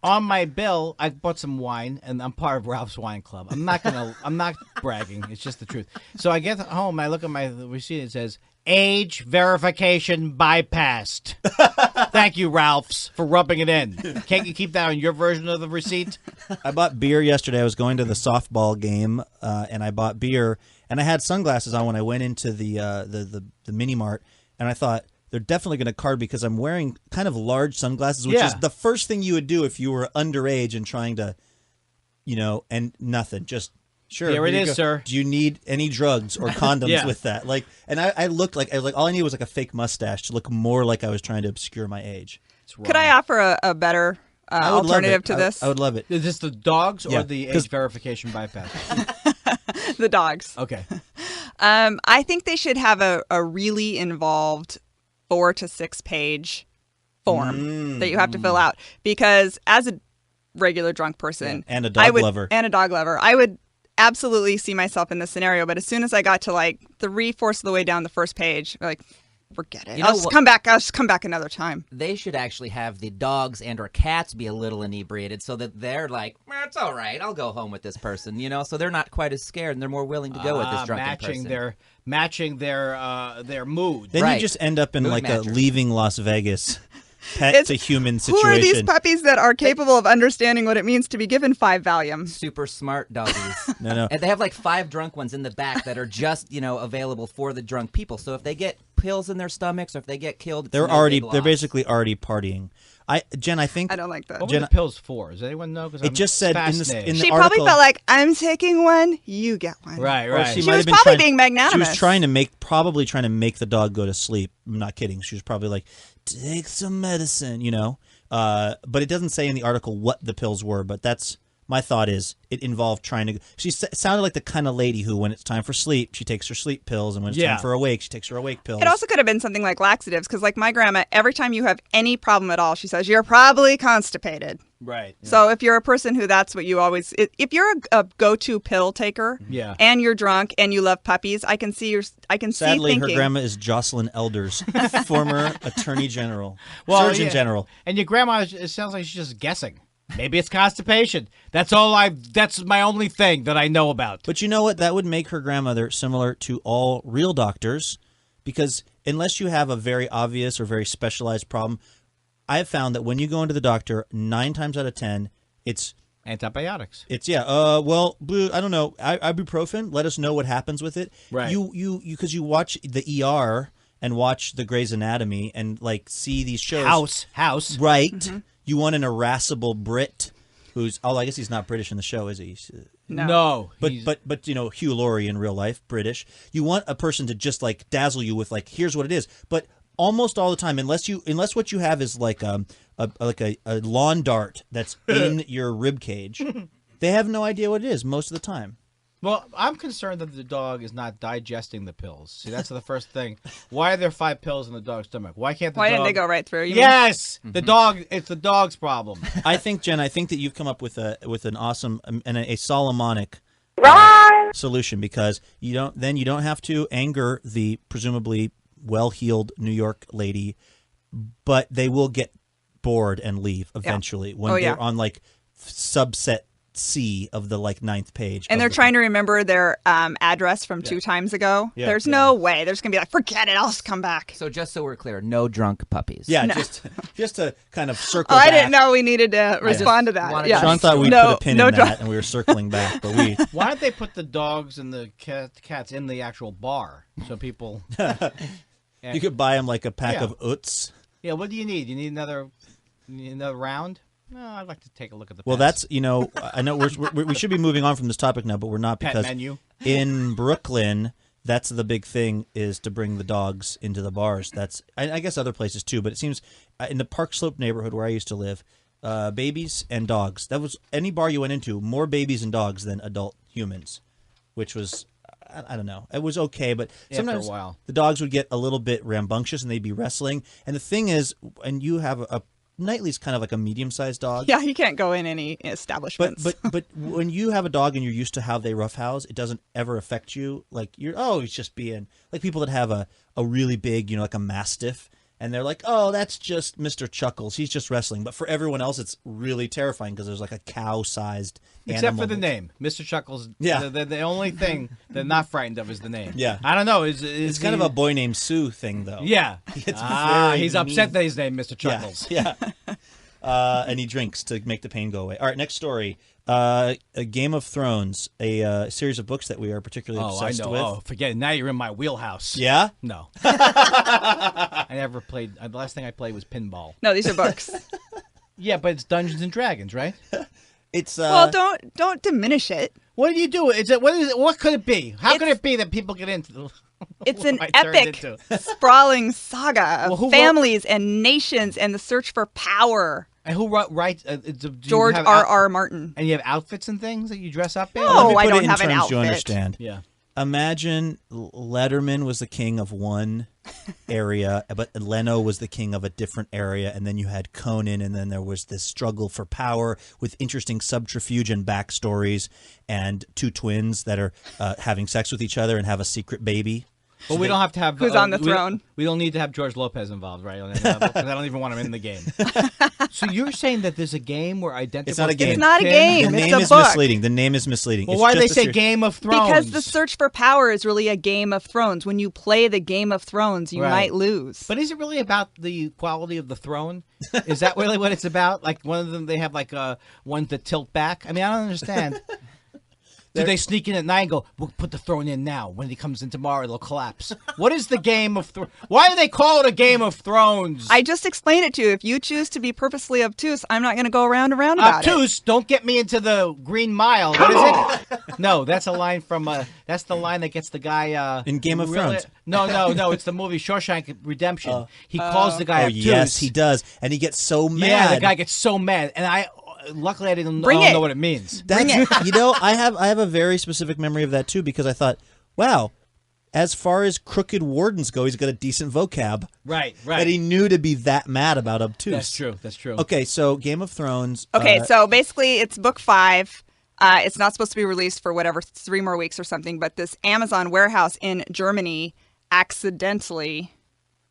on my bill, I bought some wine, and I'm part of Ralph's Wine Club. I'm not bragging. It's just the truth. So I get home, I look at my receipt, it says, "Age verification bypassed." Thank you, Ralph's, for rubbing it in. Can't you keep that on your version of the receipt? I bought beer yesterday. I was going to the softball game, and I bought beer, and I had sunglasses on when I went into the mini mart, and I thought they're definitely going to card because I'm wearing kind of large sunglasses, which is the first thing you would do if you were underage and trying to, and nothing, just. Sure. Here it is, sir. Do you need any drugs or condoms with that? And I looked like all I needed was like a fake mustache to look more like I was trying to obscure my age. Could I offer a better alternative to this? I would love it. Is this the dogs or the age verification bypass? The dogs. Okay. I think they should have a really involved 4 to 6 page form that you have to fill out because as a regular drunk person and a dog lover, I would absolutely see myself in this scenario, but as soon as I got to 3/4 of the way down the first page, forget it. You know I'll just what- come back. I'll just come back another time. They should actually have the dogs and or cats be a little inebriated so that they're like, it's all right, I'll go home with this person, so they're not quite as scared and they're more willing to go with this drunken person. Matching their mood. Then you just end up in Mood like matcher. a leaving Las Vegas pet to human Who situation. are these puppies that are capable of understanding what it means to be given 5 Valium? Super smart doggies. No. And they have like 5 drunk ones in the back that are just, available for the drunk people. So if they get pills in their stomachs or if they get killed, it's no big loss. They're basically already partying. Jen, I think I don't like that. What were the pills for? Does anyone know? It just said in the She article, probably felt like, I'm taking one, you get one. Right. Or She might was have been probably trying- being magnanimous. She was probably trying to make the dog go to sleep. I'm not kidding. She was probably like, take some medicine, But it doesn't say in the article what the pills were. But that's my thought is it involved trying to. She sounded like the kind of lady who, when it's time for sleep, she takes her sleep pills, and when it's time for awake, she takes her awake pills. It also could have been something like laxatives, because like my grandma, every time you have any problem at all, she says, you're probably constipated. Right. So if you're a person who that's what you always, if you're a go-to pill taker, and you're drunk and you love puppies, I can see Sadly, thinking. her grandma is Jocelyn Elders, former Attorney General, Well, Surgeon General. And your grandma, it sounds like she's just guessing. Maybe it's constipation. That's my only thing that I know about. But you know what? That would make her grandmother similar to all real doctors, because unless you have a very obvious or very specialized problem, I have found that when you go into the doctor, 9 times out of 10, it's antibiotics. It's I don't know, ibuprofen. Let us know what happens with it. Right. Because you watch the ER and watch the Grey's Anatomy and like see these shows. House. Right. Mm-hmm. You want an irascible Brit who's I guess he's not British in the show, is he? No. But Hugh Laurie in real life, British. You want a person to just like dazzle you with like, here's what it is. But almost all the time, unless what you have is like a lawn dart that's in your rib cage, they have no idea what it is most of the time. Well, I'm concerned that the dog is not digesting the pills. See, that's the first thing. Why are there 5 pills in the dog's stomach? Why can't the Why dog... didn't they go right through? Yes! The dog, it's the dog's problem. I think, Jen, that you've come up with an awesome and a Solomonic solution, because you don't have to anger the presumably well-heeled New York lady, but they will get bored and leave eventually when they're on like subset C of the like 9th page. And they're trying to remember their address from 2 times ago. Yeah. There's no way. They're just going to be like, forget it, I'll just come back. So just so we're clear, no drunk puppies. Yeah, just to kind of circle I back. didn't know we needed to respond to that. Yeah. Sean thought we'd put a pin in that, and we were circling back, but we... Why don't they put the dogs and the cats in the actual bar so people... You could buy them like a pack of Utz. Yeah, what do you need? You need another round? No, I'd like to take a look at the Well, pets. that's, I know we should be moving on from this topic now, but we're not, Pet because menu. in Brooklyn, that's the big thing, is to bring the dogs into the bars. That's, I guess other places too, but it seems in the Park Slope neighborhood where I used to live, babies and dogs. That was any bar you went into, more babies and dogs than adult humans, which was, I don't know. It was okay, but sometimes after a while, the dogs would get a little bit rambunctious and they'd be wrestling. And the thing is, and you have a Knightley's kind of like a medium-sized dog. Yeah, you can't go in any establishments. But when you have a dog and you're used to how they roughhouse, it doesn't ever affect you. Like he's just being like people that have a really big, like a Mastiff, and they're like, oh, that's just Mr. Chuckles. He's just wrestling. But for everyone else, it's really terrifying because there's like a cow-sized animal. Except for the name, Mr. Chuckles. Yeah. The only thing they're not frightened of is the name. Yeah. I don't know. It's kind of a boy named Sue thing, though. Yeah. It's he's upset that he's named Mr. Chuckles. Yeah. And he drinks to make the pain go away. All right, next story. A Game of Thrones, a series of books that we are particularly obsessed with. Oh, forget it. Now you're in my wheelhouse. Yeah? No. I never played. The last thing I played was pinball. No, these are books. Yeah, but it's Dungeons and Dragons, right? It's well, don't diminish it. What do you do? What could it be? How could it be that people get into? It's an epic, sprawling saga of families and nations and the search for power. And who writes? George R.R. Martin. And you have outfits and things that you dress up in? No, I don't have an outfit. You understand. Yeah. Imagine Letterman was the king of one area, but Leno was the king of a different area, and then you had Conan, and then there was this struggle for power with interesting subterfuge and backstories, and 2 twins that are having sex with each other and have a secret baby. But we don't have to have who's on the throne. We don't need to have George Lopez involved, right? On that level, 'cause I don't even want him in the game. So you're saying that there's a game where identical... It's not a game. It's not a game. The It's name a is book. misleading. The name is misleading. Well, It's why do they just say Game of Thrones? Because the search for power is really a Game of Thrones. When you play the Game of Thrones, you Right. might lose. But is it really about the quality of the throne? Is that really what it's about? Like one of them, they have like ones that tilt back. I mean, I don't understand. Do they sneak in at night and go, we'll put the throne in now. When he comes in tomorrow, it'll collapse. What is the Game of Thrones? Why do they call it a Game of Thrones? I just explained it to you. If you choose to be purposely obtuse, I'm not going to go around and around about it. Obtuse, don't get me into the Green Mile. What is it? No, that's a line from, that's the line that gets the guy... in Game of Thrones. No, it's the movie Shawshank Redemption. He calls the guy obtuse. Yes, he does. And he gets so mad. Yeah, the guy gets so mad. And luckily I don't know what it means. You know, I have a very specific memory of that too, because I thought, wow, as far as crooked wardens go, he's got a decent vocab. Right. That he knew to be that mad about obtuse. That's true. Okay, so Game of Thrones. Okay, so basically it's book 5. It's not supposed to be released for whatever 3 more weeks or something, but this Amazon warehouse in Germany accidentally,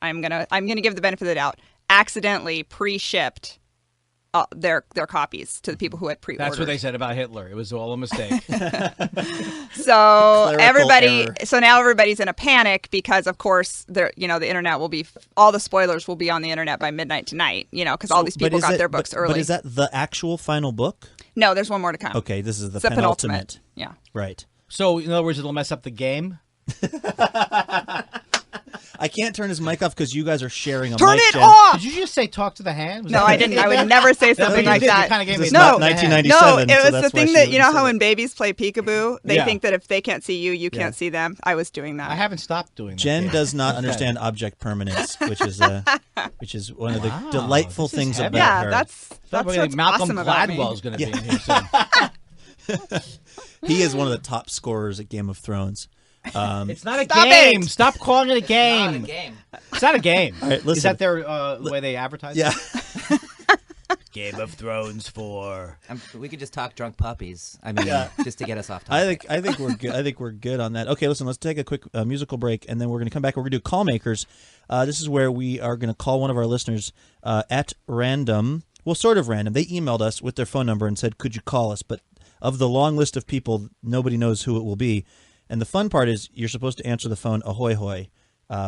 I'm gonna give the benefit of the doubt, accidentally pre-shipped their copies to the people who had pre-ordered. That's what they said about Hitler. It was all a mistake. So error. So now everybody's in a panic because, of course, the internet will be, all the spoilers will be on the internet by midnight tonight. Because all these people got their books early. But is that the actual final book? No, there's one more to come. Okay, this is the It's penultimate. Yeah. Right. So in other words, it'll mess up the game. I can't turn his mic off because you guys are sharing a Turn mic. it Jen. off! Did you just say talk to the hand? Was No, that I didn't. I would never say something like that. You kind of gave me It's No, not 1997. No, it so was that's the why thing she that, wouldn't how say when babies play peekaboo, they Yeah. think that if they can't see you, you can't see them. I was doing that. I haven't stopped doing that. Jen yet. does not understand object permanence, which is one of the delightful this is things heavy. about Yeah, her. that's Malcolm awesome about me. Gladwell is going to be in here soon. He is one of the top scorers at Game of Thrones. It's not a Stop game. it! Stop calling it a game. Not a game. It's not a game. All right, Is listen. that their way they advertise? Yeah. Game of Thrones 4. We could just talk drunk puppies. I mean, just to get us off I topic. think we're good. I think we're good on that. Okay, listen. Let's take a quick musical break, and then we're going to come back. We're going to do call makers. This is where we are going to call one of our listeners at random. Well, sort of random. They emailed us with their phone number and said, "Could you call us?" But of the long list of people, nobody knows who it will be. And the fun part is you're supposed to answer the phone ahoy hoy,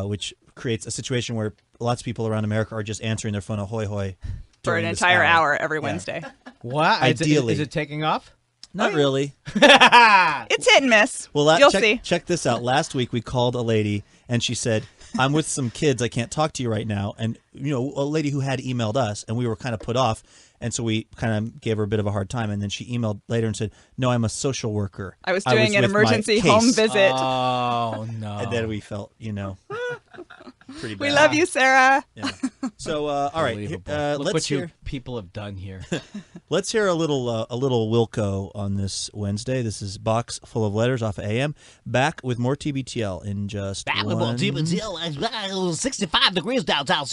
which creates a situation where lots of people around America are just answering their phone ahoy hoy For an during this entire hour every Wednesday. What? Ideally. Is it taking off? Not really. It's hit and miss. Well, You'll see. Check this out. Last week we called a lady and she said, "I'm with some kids. I can't talk to you right now." And a lady who had emailed us, and we were kind of put off. And so we kind of gave her a bit of a hard time. And then she emailed later and said, "No, I'm a social worker. I was doing an with my emergency case." home visit. Oh, no. And then we felt, pretty bad. We love you, Sarah. Yeah. So, all right. Unbelievable. Look Let's what hear. you people have done here. Let's hear a little Wilco on this Wednesday. This is Box Full of Letters off of AM. Back with more TBTL in just one... 65 degrees downtown.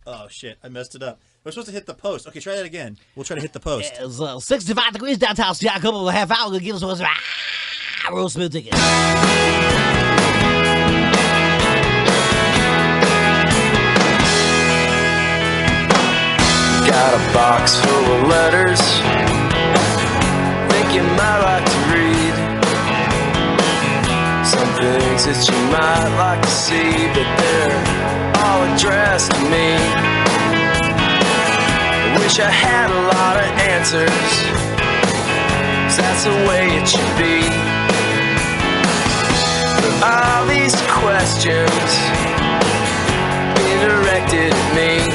Oh, shit. I messed it up. We're supposed to hit the post. Okay, try that again. We'll try to hit the post. It's 65 degrees downtown. See, a couple of a half hour to give us a real smooth ticket. Got a box full of letters, think you might like to read. Some things that you might like to see, but they're all addressed to me. I wish I had a lot of answers, 'cause that's the way it should be. But all these questions being directed at me,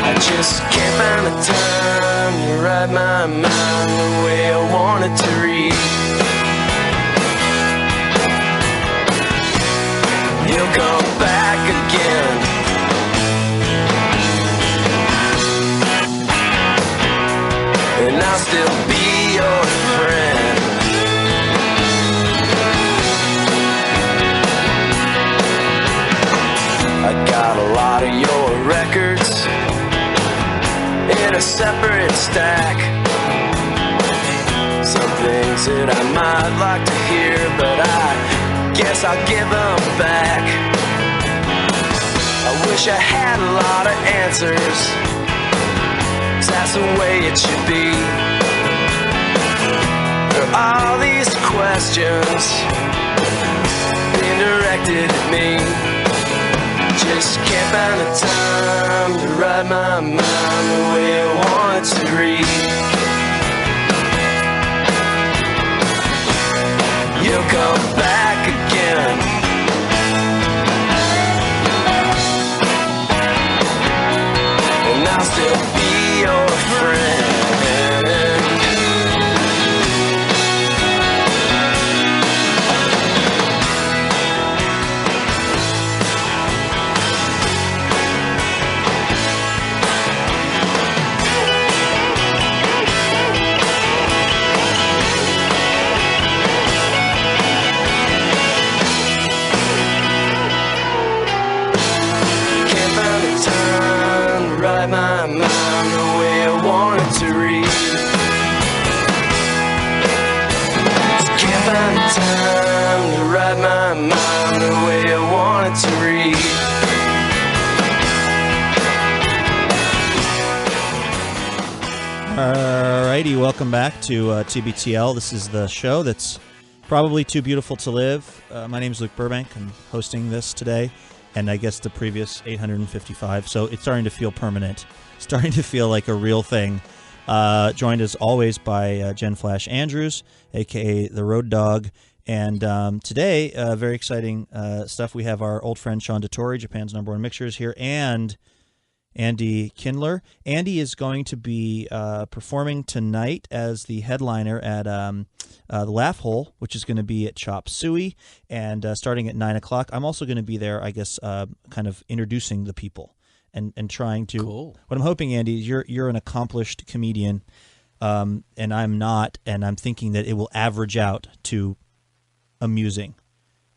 I just can't find the time to write my mind the way I want it to read. You'll come back again, and I'll still be your friend. I got a lot of your records in a separate stack. Something things that I might like to hear, but I guess I'll give them back. I wish I had a lot of answers, 'cause that's the way it should be. There are all these questions being directed at me. Just can't find the time to write my mind the way I want it to read. You'll come back again, and I'll still be your friend. My mind the way I want it to read. Just can't find the time to write my mind the way I want it to read. Alrighty, welcome back to TBTL. This is the show that's probably too beautiful to live. My name is Luke Burbank. I'm hosting this today, and I guess the previous 855. So it's starting to feel permanent, starting to feel like a real thing. Joined as always by Jen Flash Andrews, a.k.a. the Road Dog. And today, very exciting stuff. We have our old friend Sean Dottori, Japan's #1 mixer, is here, and Andy Kindler. Andy is going to be performing tonight as the headliner at the Laugh Hole, which is going to be at Chop Suey, and starting at 9 o'clock. I'm also going to be there, I guess, kind of introducing the people and trying to. Cool. What I'm hoping, Andy, is you're an accomplished comedian, and I'm not, and I'm thinking that it will average out to amusing.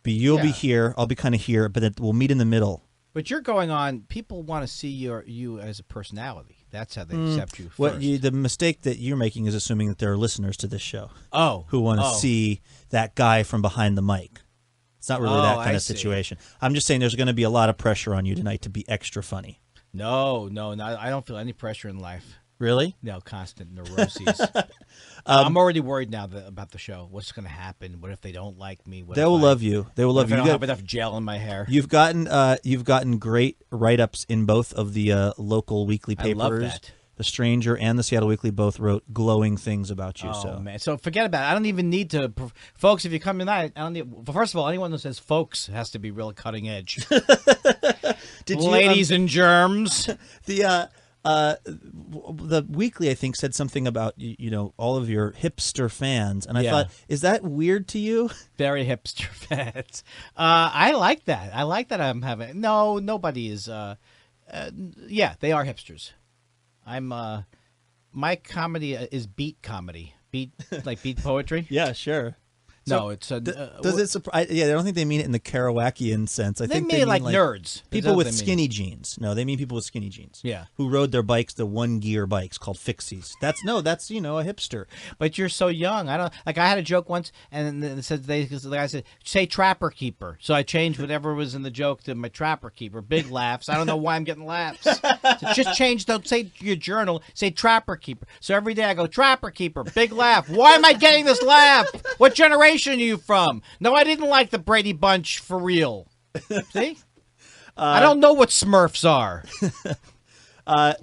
But you'll be here, I'll be kind of here, but we'll meet in the middle. But you're going on. People want to see you as a personality. That's how they accept you first. The mistake that you're making is assuming that there are listeners to this show. Who want to Oh. see that guy from behind the mic. It's not really that kind of situation. I'm just saying there's going to be a lot of pressure on you tonight to be extra funny. No, I don't feel any pressure in life. Really? No, constant neuroses. I'm already worried now about the show. What's going to happen? What if they don't like me? They will love you. They will love you. I don't have enough gel in my hair. You've gotten great write-ups in both of the local weekly papers. I love that. The Stranger and the Seattle Weekly both wrote glowing things about you. Oh, man. So forget about it. I don't even need to. Folks, if you come tonight, I don't need. Well, first of all, anyone that says folks has to be real cutting edge. Ladies and germs. The Weekly, I think, said something about all of your hipster fans, and I thought, is that weird to you? Very hipster fans. I like that. I like that. I'm having nobody is. They are hipsters. I'm. My comedy is beat comedy. Beat poetry. Yeah, sure. No, it's does it surprise? Yeah, I don't think they mean it in the Kerouacian sense. I they think mean they it like nerds. People with skinny jeans. No, they mean people with skinny jeans. Yeah, who rode their bikes, the one-gear bikes called fixies. That's a hipster. But you're so young. I don't like. I had a joke once, and it said the guy said, "Say trapper keeper." So I changed whatever was in the joke to my trapper keeper. Big laughs. I don't know why I'm getting laughs. So just change. Don't say your journal. Say trapper keeper. So every day I go trapper keeper. Big laugh. Why am I getting this laugh? What generation are you from? No, I didn't like the Brady Bunch for real. See? I don't know what Smurfs are.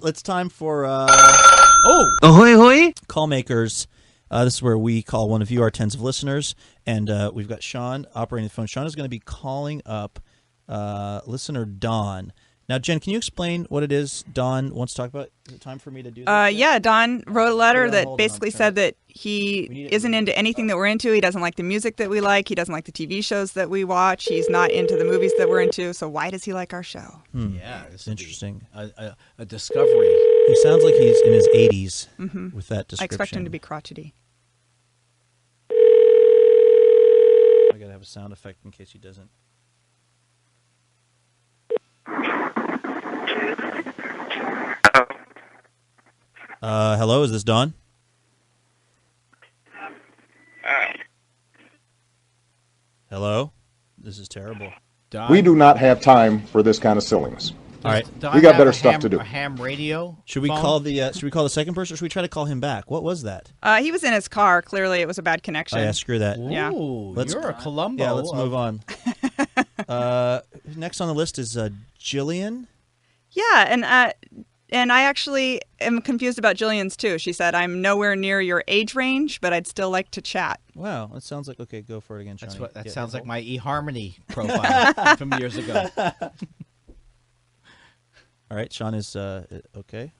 It's time for ahoy hoy call makers. This is where we call one of you, our tens of listeners, and we've got Sean operating the phone. Sean is going to be calling up listener Don. Now, Jen, can you explain what it is Don wants to talk about? Is it time for me to do this? Yeah, Don wrote a letter that basically said that he isn't into anything that we're into. He doesn't like the music that we like. He doesn't like the TV shows that we watch. He's not into the movies that we're into. So why does he like our show? Yeah, it's interesting. A discovery. He sounds like he's in his 80s with that description. I expect him to be crotchety. I got to have a sound effect in case he doesn't. Hello, is this Don? is terrible. We do not have time for this kind of silliness. All right, we got better stuff to do. A ham radio. Should we call the second person, or should we try to call him back? What was that? He was in his car. Clearly, it was a bad connection. Oh, yeah, screw that. Yeah. You're a Columbo. Yeah, let's move on. Next on the list is Jillian. Yeah, and I actually am confused about Jillian's too. She said, "I'm nowhere near your age range, but I'd still like to chat." Wow, that sounds like okay. Go for it again, Shawnee. That sounds like my eHarmony profile from years ago. All right, Sean is okay.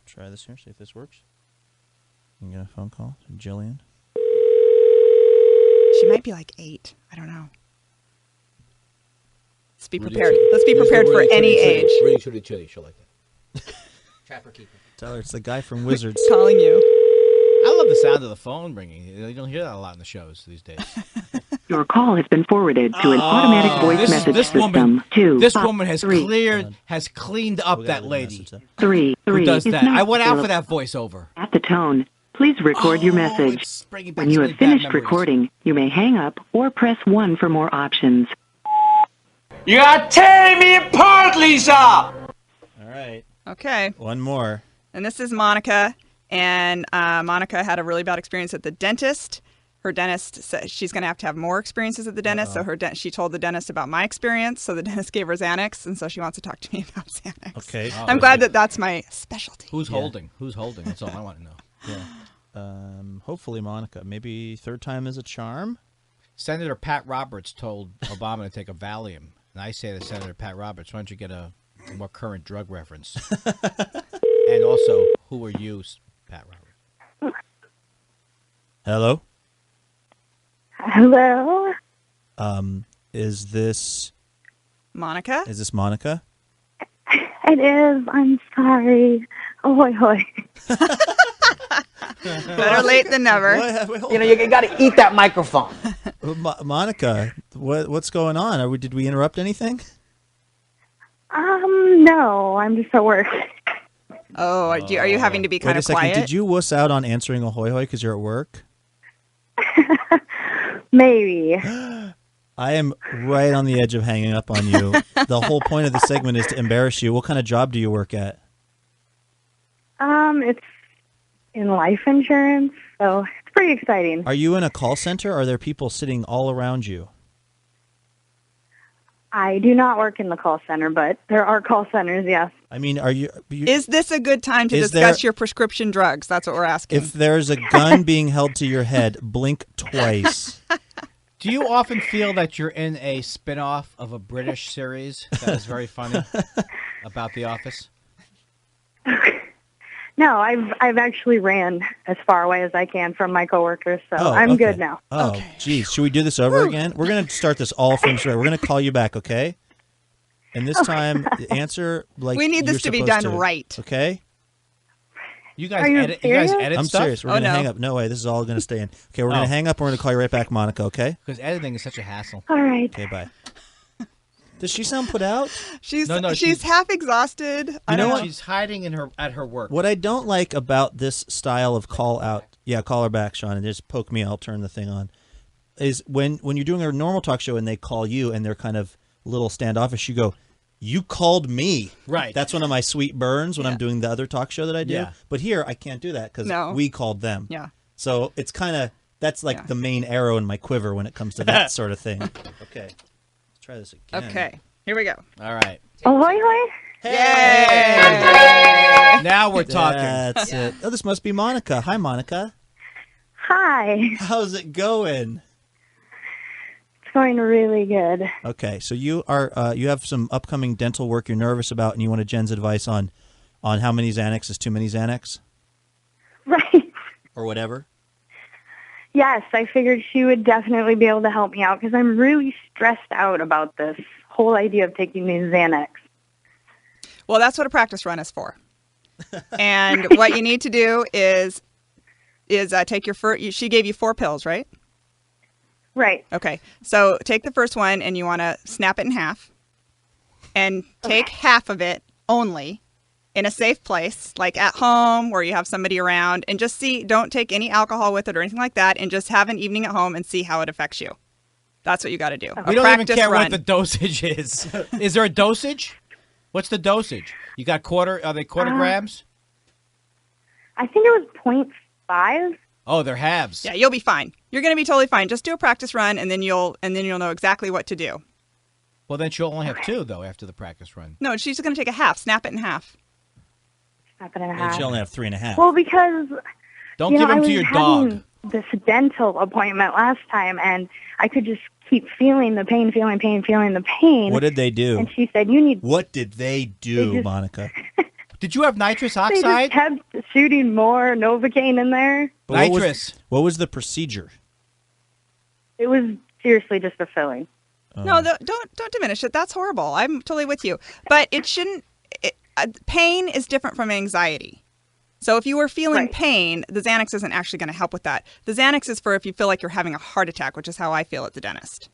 Try this here. See if this works. You can get a phone call to Jillian. She might be like 8. I don't know. Let's be prepared. Let's be prepared for any age. Trapper keeper. Tell her it's the guy from Wizards calling you. I love the sound of the phone ringing. You don't hear that a lot in the shows these days. Your call has been forwarded to an automatic voice message system. This woman has cleaned up that lady. Who does that? I went out for that voiceover. At the tone, please record your message. When you have finished recording, you may hang up or press 1 for more options. You are tearing me apart, Lisa! All right. Okay. One more. And this is Monica. And Monica had a really bad experience at the dentist. Her dentist said she's going to have more experiences at the dentist. So she told the dentist about my experience. So the dentist gave her Xanax. And so she wants to talk to me about Xanax. Okay. I'm glad that that's my specialty. Who's holding? Who's holding? That's all I want to know. Yeah. Hopefully Monica. Maybe third time is a charm. Senator Pat Roberts told Obama to take a Valium. And I say to Senator Pat Roberts, why don't you get a more current drug reference? And also, who are you, Pat Roberts? Hello? Hello? Is this Monica? Is this Monica? It is. I'm sorry. Ahoy, hoy. Better late than never. You got to eat that microphone. Monica, what's going on? Did we interrupt anything? No. I'm just at work. Oh, are you having to be kind of quiet? Wait a second. Did you wuss out on answering ahoy hoy because you're at work? Maybe. I am right on the edge of hanging up on you. The whole point of the segment is to embarrass you. What kind of job do you work at? It's in life insurance, so it's pretty exciting. Are you in a call center? Or are there people sitting all around you? I do not work in the call center, but there are call centers, yes. I mean, is this a good time to discuss your prescription drugs? That's what we're asking. If there's a gun being held to your head, blink twice. Do you often feel that you're in a spin-off of a British series that is very funny about The Office? No, I've actually ran as far away as I can from my coworkers, so I'm good now. Oh, geez. Should we do this over again? We're going to start this all from scratch. We're going to call you back, okay? And this time, answer like we need this to be done right. Okay? You guys edit I'm stuff? serious. We're going to hang up. No way. This is all going to stay in. Okay, we're going to hang up. We're going to call you right back, Monica, okay? Because editing is such a hassle. All right. Okay, bye. Does she sound put out? She's half exhausted. You know what? She's hiding at her work. What I don't like about this style of call out, call her back, Sean, and just poke me, I'll turn the thing on, is when you're doing a normal talk show and they call you and they're kind of a little standoffish, you go, you called me. Right. That's one of my sweet burns when I'm doing the other talk show that I do. Yeah. But here, I can't do that because we called them. Yeah. So it's kind of, that's like the main arrow in my quiver when it comes to that sort of thing. Okay. Try this again. Okay, here we go. All right. Ahoy, hoy. Yay! Now we're talking. That's it. Oh, this must be Monica. Hi, Monica. Hi. How's it going? It's going really good. Okay, so you have some upcoming dental work you're nervous about, and you wanted Jen's advice on how many Xanax is too many Xanax? Right. Or whatever? Yes, I figured she would definitely be able to help me out because I'm really stressed out about this whole idea of taking these Xanax. Well, that's what a practice run is for. And what you need to do is take your first. She gave you 4 pills, right? Right. Okay. So take the first one and you want to snap it in half and take half of it only in a safe place, like at home where you have somebody around, and just don't take any alcohol with it or anything like that, and just have an evening at home and see how it affects you. That's what you got to do. We don't even care what the dosage is. Is there a dosage? What's the dosage? You got are they quarter grams? I think it was 0.5. Oh, they're halves. Yeah, you'll be fine. You're going to be totally fine. Just do a practice run, and then you'll know exactly what to do. Well, then she'll only have 2 though after the practice run. No, she's going to take a half. Snap it in half. Snap it in And half. she'll only have 3.5. Well, because don't give them to your dog. This dental appointment last time, and I could just keep feeling the pain, feeling the pain. What did they do? And she said, "You need." What did they do, Monica? Did you have nitrous They oxide? just kept shooting more Novocaine in there. Nitrous. What was the procedure? It was seriously just a filling. No, don't diminish it. That's horrible. I'm totally with you. But it shouldn't. Pain is different from anxiety. So if you were feeling pain, the Xanax isn't actually going to help with that. The Xanax is for if you feel like you're having a heart attack, which is how I feel at the dentist.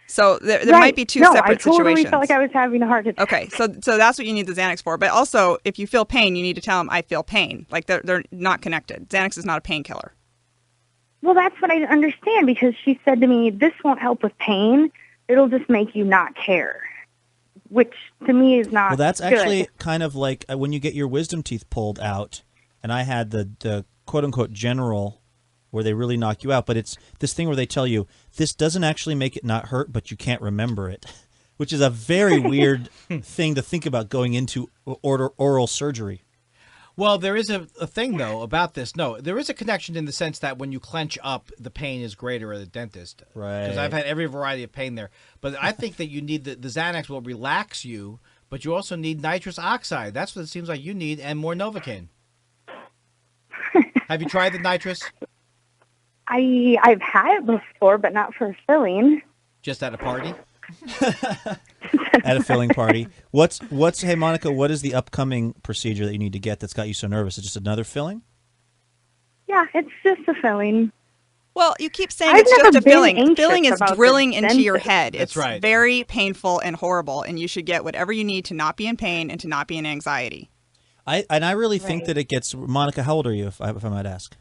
So there might be two separate situations. I totally felt like I was having a heart attack. Okay, so that's what you need the Xanax for. But also, if you feel pain, you need to tell them, I feel pain. Like they're not connected. Xanax is not a painkiller. Well, that's what I didn't understand, because she said to me, this won't help with pain. It'll just make you not care, which to me is not Well, that's good. actually kind of like when you get your wisdom teeth pulled out, and I had the quote-unquote general where they really knock you out, but it's this thing where they tell you, this doesn't actually make it not hurt, but you can't remember it, which is a very weird thing to think about going into oral surgery. Well, there is a thing, though, about this. No, there is a connection in the sense that when you clench up, the pain is greater at the dentist. Right. Because I've had every variety of pain there. But I think that you need the Xanax will relax you, but you also need nitrous oxide. That's what it seems like you need, and more Novocaine. Have you tried the nitrous? I've had it before, but not for filling. Just at a party? At a filling party. Hey, Monica, what is the upcoming procedure that you need to get that's got you so nervous? Is it just another filling? Yeah, it's just a filling. Well, you keep saying I've it's just never a been filling. anxious Filling is about drilling the into your dentist. head. That's It's right. very painful and horrible, and you should get whatever you need to not be in pain and to not be in anxiety. I really think that it gets. Monica, how old are you, if I might ask?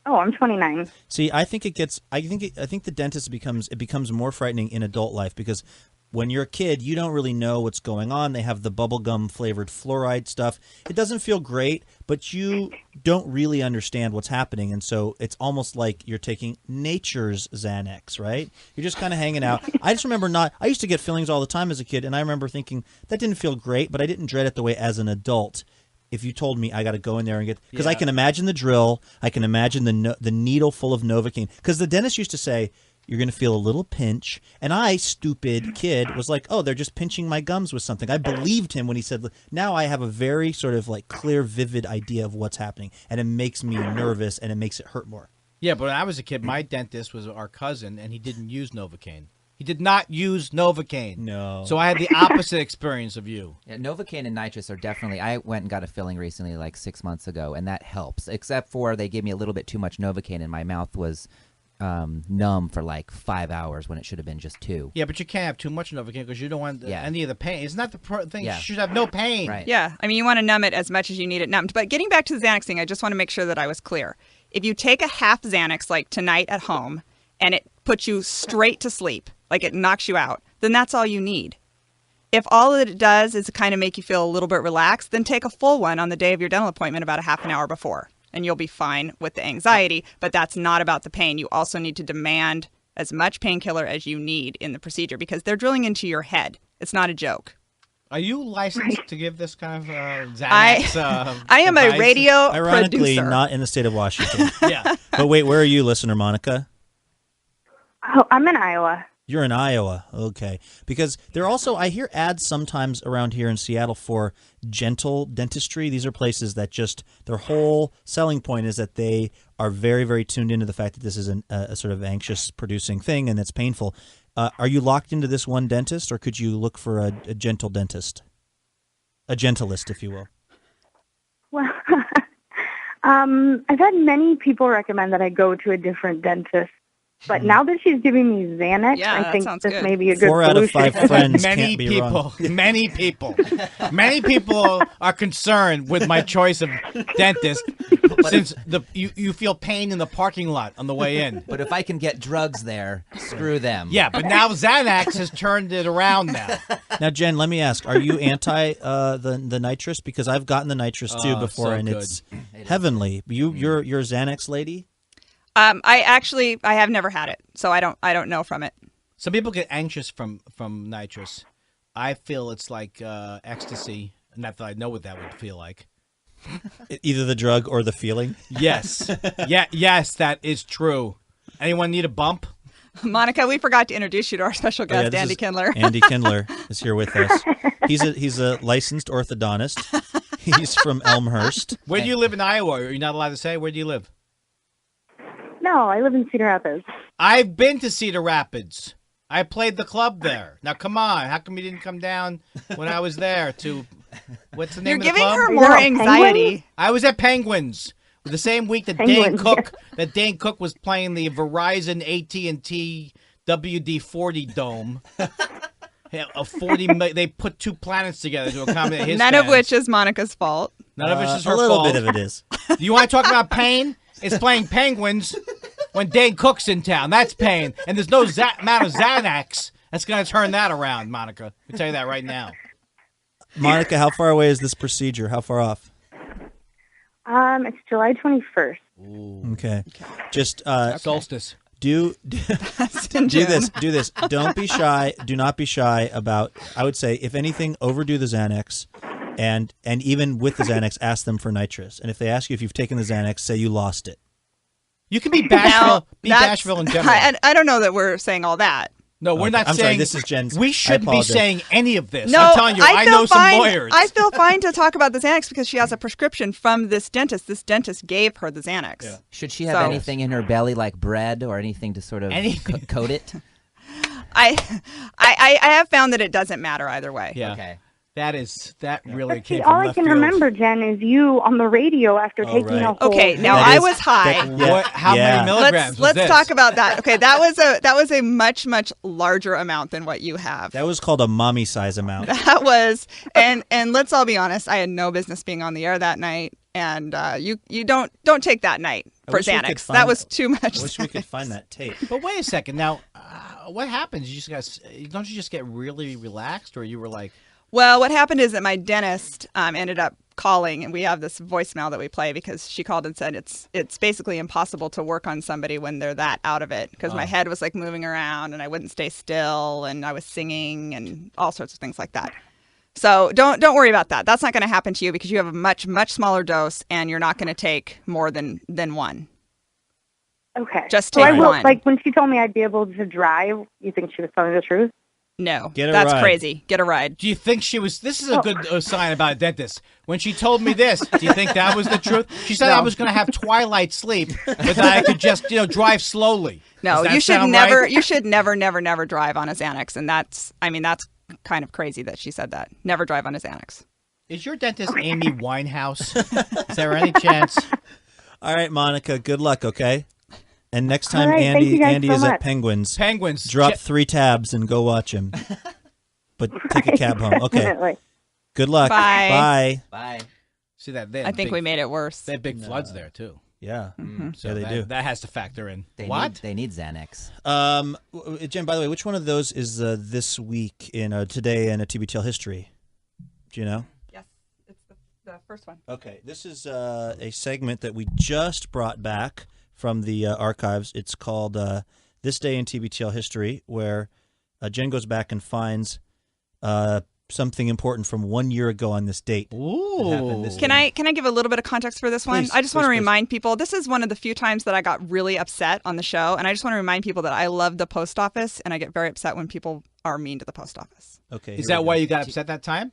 Oh, I'm 29. See, I think it gets. I think the dentist becomes more frightening in adult life, because when you're a kid, you don't really know what's going on. They have the bubblegum flavored fluoride stuff. It doesn't feel great, but you don't really understand what's happening, and so it's almost like you're taking nature's Xanax, right? You're just kind of hanging out. I just remember I used to get fillings all the time as a kid, and I remember thinking that didn't feel great, but I didn't dread it the way as an adult. If you told me I got to go in there and get, because I can imagine the drill, I can imagine the needle full of Novocaine, because the dentist used to say you're going to feel a little pinch, and I, stupid kid, was like, oh, they're just pinching my gums with something. I believed him when he said. Now I have a very sort of like clear, vivid idea of what's happening, and it makes me nervous, and it makes it hurt more. Yeah, but when I was a kid, my dentist was our cousin, and he didn't use Novocaine. He did not use Novocaine. No. So I had the opposite experience of you. Yeah, Novocaine and nitrous are definitely. I went and got a filling recently, like 6 months ago, and that helps. Except for they gave me a little bit too much Novocaine, and my mouth was numb for like 5 hours when it should have been just 2. Yeah, but you can't have too much Novocaine because you don't want any of the pain. Isn't that the thing? Yeah. You should have no pain. Right. Yeah, I mean, you want to numb it as much as you need it numbed. But getting back to the Xanax thing, I just want to make sure that I was clear. If you take a half Xanax, like tonight at home, and it puts you straight to sleep, like it knocks you out, then that's all you need. If all that it does is kind of make you feel a little bit relaxed, then take a full one on the day of your dental appointment about a half an hour before, and you'll be fine with the anxiety, but that's not about the pain. You also need to demand as much painkiller as you need in the procedure, because they're drilling into your head. It's not a joke. Are you licensed to give this kind of Xanax? I am advice? a radio Ironically, producer. not in the state of Washington. Yeah. But wait, where are you, listener Monica? Oh, I'm in Iowa. You're in Iowa. Okay. Because there also, I hear ads sometimes around here in Seattle for gentle dentistry. These are places that just, their whole selling point is that they are very, very tuned into the fact that this is a sort of anxious producing thing and it's painful. Are you locked into this one dentist, or could you look for a gentle dentist? A gentlest, if you will. Well, I've had many people recommend that I go to a different dentist But now that she's giving me Xanax, Yeah, I that think sounds this good. may be a good 4 out of solution. 5 friends Many can't be wrong. many people are concerned with my choice of dentist since you feel pain in the parking lot on the way in. But if I can get drugs there, screw them. Yeah, but now Xanax has turned it around now. Now, Jen, let me ask: are you anti the nitrous? Because I've gotten the nitrous too before, so and good. it's heavenly. You're a Xanax lady. I have never had it, so I don't know from it. Some people get anxious from nitrous. I feel it's like ecstasy. Not that I know what that would feel like. Either the drug or the feeling. Yes. Yes, that is true. Anyone need a bump? Monica, we forgot to introduce you to our special guest, Andy Kindler. Andy Kindler is here with us. He's a licensed orthodontist. He's from Elmhurst. Where do you live in Iowa? Are you not allowed to say? Where do you live? No, I live in Cedar Rapids. I've been to Cedar Rapids. I played the club there. Now, come on. How come you didn't come down when I was there to... What's the name You're of the giving club? her more anxiety. I was at Penguins. The same week that Dane Cook was playing the Verizon AT&T WD-40 Dome. They put 2 planets together to accommodate his None fans. of which is Monica's fault. None of which is her fault. A little fault. bit of it is. You want to talk about pain? It's playing Penguins when Dane Cook's in town. That's pain. And there's no amount of Xanax that's going to turn that around, Monica. I'll tell you that right now. Monica, how far away is this procedure? How far off? It's July 21st. Okay. Just solstice. Do this. Don't be shy. Do not be shy about, I would say, if anything, overdo the Xanax. And even with the Xanax, ask them for nitrous. And if they ask you if you've taken the Xanax, say you lost it. You can be bashful in general. I don't know that we're saying all that. No, we're not I'm saying. sorry, this is Jen's. We shouldn't be saying any of this. No, I'm telling you, I know some lawyers. I feel fine to talk about the Xanax because she has a prescription from this dentist. This dentist gave her the Xanax. Yeah. Should she have anything in her belly like bread or anything to sort of coat it? I have found that it doesn't matter either way. Yeah. Okay. That really But came see, from all I left can field. remember, Jen, is you on the radio after taking a whole... Okay, now I was high. How many milligrams? Let's talk about that. Okay, that was a much larger amount than what you have. That was called a mommy size amount. That was, and let's all be honest. I had no business being on the air that night, and you don't take that night for Xanax. That was too much. I wish we could find that tape. But wait a second. Now, what happens? Don't you just get really relaxed, or you were like? Well, what happened is that my dentist ended up calling, and we have this voicemail that we play because she called and said it's basically impossible to work on somebody when they're that out of it because my head was like moving around and I wouldn't stay still and I was singing and all sorts of things like that. So don't worry about that. That's not going to happen to you because you have a much smaller dose and you're not going to take more than one. Okay. Just so take I will, one. Like when she told me I'd be able to drive, you think she was telling the truth? No, Get a that's ride. crazy. Get a ride. Do you think she was? This is a good sign about a dentist. When she told me this, do you think that was the truth? She said I was going to have twilight sleep, but that I could just drive slowly. No, Does that you should sound never. right? You should never drive on a Xanax, and that's kind of crazy that she said that. Never drive on a Xanax. Is your dentist Amy Winehouse? Is there any chance? All right, Monica. Good luck. Okay. And next time All right, thank you guys Andy so is at much. Penguins, drop 3 tabs and go watch him. But take a cab home. Okay. Definitely. Good luck. Bye. Bye. See that? They I think we made it worse. They have big floods there too. Yeah. So Yeah, they do. That has to factor in. They What? need Xanax. Jen, by the way, which one of those is this week in Today and a TBTL history? Do you know? Yes, it's the first one. Okay. This is a segment that we just brought back from the archives. It's called This Day in TBTL History, where Jen goes back and finds something important from 1 year ago on this date. Ooh. Can I give a little bit of context for this one? Please, I just want to please. remind people, this is one of the few times that I got really upset on the show, and I just want to remind people that I love the post office, and I get very upset when people are mean to the post office. Okay. Is that why you got upset that time?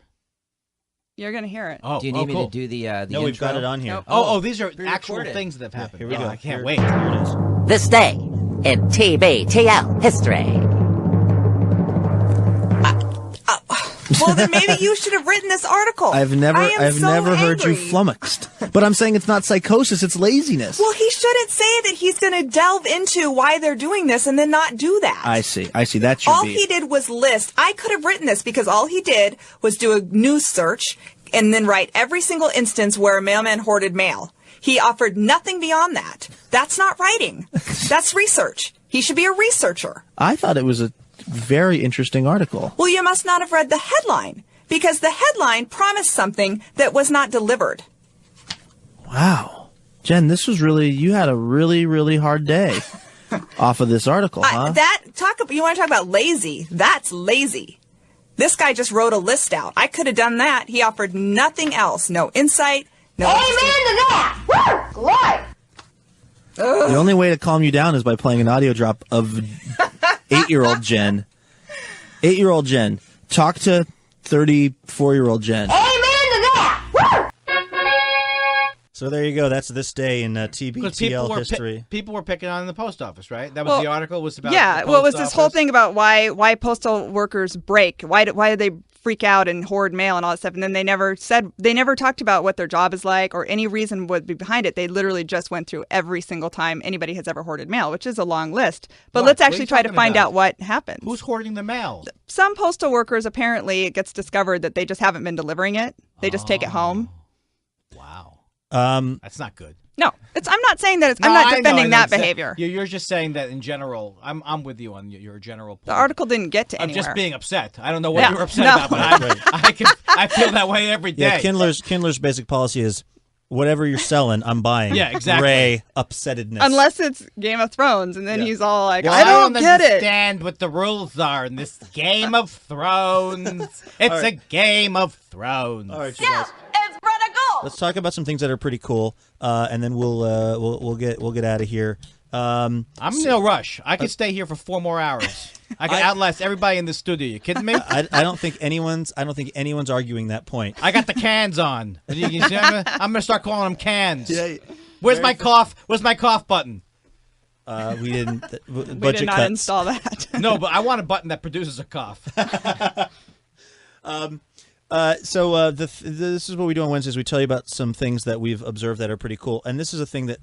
You're going to hear it. Oh, Do you need me cool. to do the No, intro? we've got it on here. Nope. Oh, these are Pre-recorded. actual things that have happened. Here we go. I can't Here- wait. Here it is. This day in TBTL history. Well, then maybe you should have written this article. I've never heard you angry. flummoxed. But I'm saying it's not psychosis, it's laziness. Well, he shouldn't say that he's going to delve into why they're doing this and then not do that. I see. That should all be. he did was list. I could have written this because all he did was do a news search and then write every single instance where a mailman hoarded mail. He offered nothing beyond that. That's not writing. That's research. He should be a researcher. I thought it was a very interesting article. Well, you must not have read the headline because the headline promised something that was not delivered. Wow. Jen, you had a really, really hard day off of this article, huh? You want to talk about lazy? That's lazy. This guy just wrote a list out. I could have done that. He offered nothing else. No insight. No. Amen to that. Woo! Glory. The only way to calm you down is by playing an audio drop of 8-year-old Jen. 8-year-old Jen. Talk to 34-year-old Jen. Amen to that. Woo! So there you go. That's this day in TBTL history. People were picking on the post office, right? That was the article was about. Yeah, the well, it was post this whole office. thing about why postal workers break. Why did they freak out and hoard mail and all that stuff? And then they never talked about what their job is like or any reason would be behind it. They literally just went through every single time anybody has ever hoarded mail, which is a long list. But let's actually try to find out what happens. Who's hoarding the mail? Some postal workers, apparently, it gets discovered that they just haven't been delivering it. They just take it home. That's not good. No, I'm not saying that. I'm not defending that behavior. You're just saying that in general. I'm with you on your general point. The article didn't get to anywhere. I'm just being upset. I don't know what you're upset about, but I feel that way every day. Yeah, Kindler's basic policy is whatever you're selling, I'm buying. Yeah, exactly. Ray upsettedness. Unless it's Game of Thrones, and then he's all like, Well, I don't get it. understand what the rules are in this Game of Thrones. It's a Game of Thrones. All right, you guys. Let's talk about some things that are pretty cool, and then we'll get out of here. I'm in no rush. I could stay here for 4 more hours. I could outlast everybody in the studio. You kidding me? I don't think anyone's arguing that point. I got the cans on. I'm gonna start calling them cans. Yeah, Where's my cough? Where's my cough button? We didn't. We Budget did not cuts. install that. No, but I want a button that produces a cough. This is what we do on Wednesdays. We tell you about some things that we've observed that are pretty cool. And this is a thing that,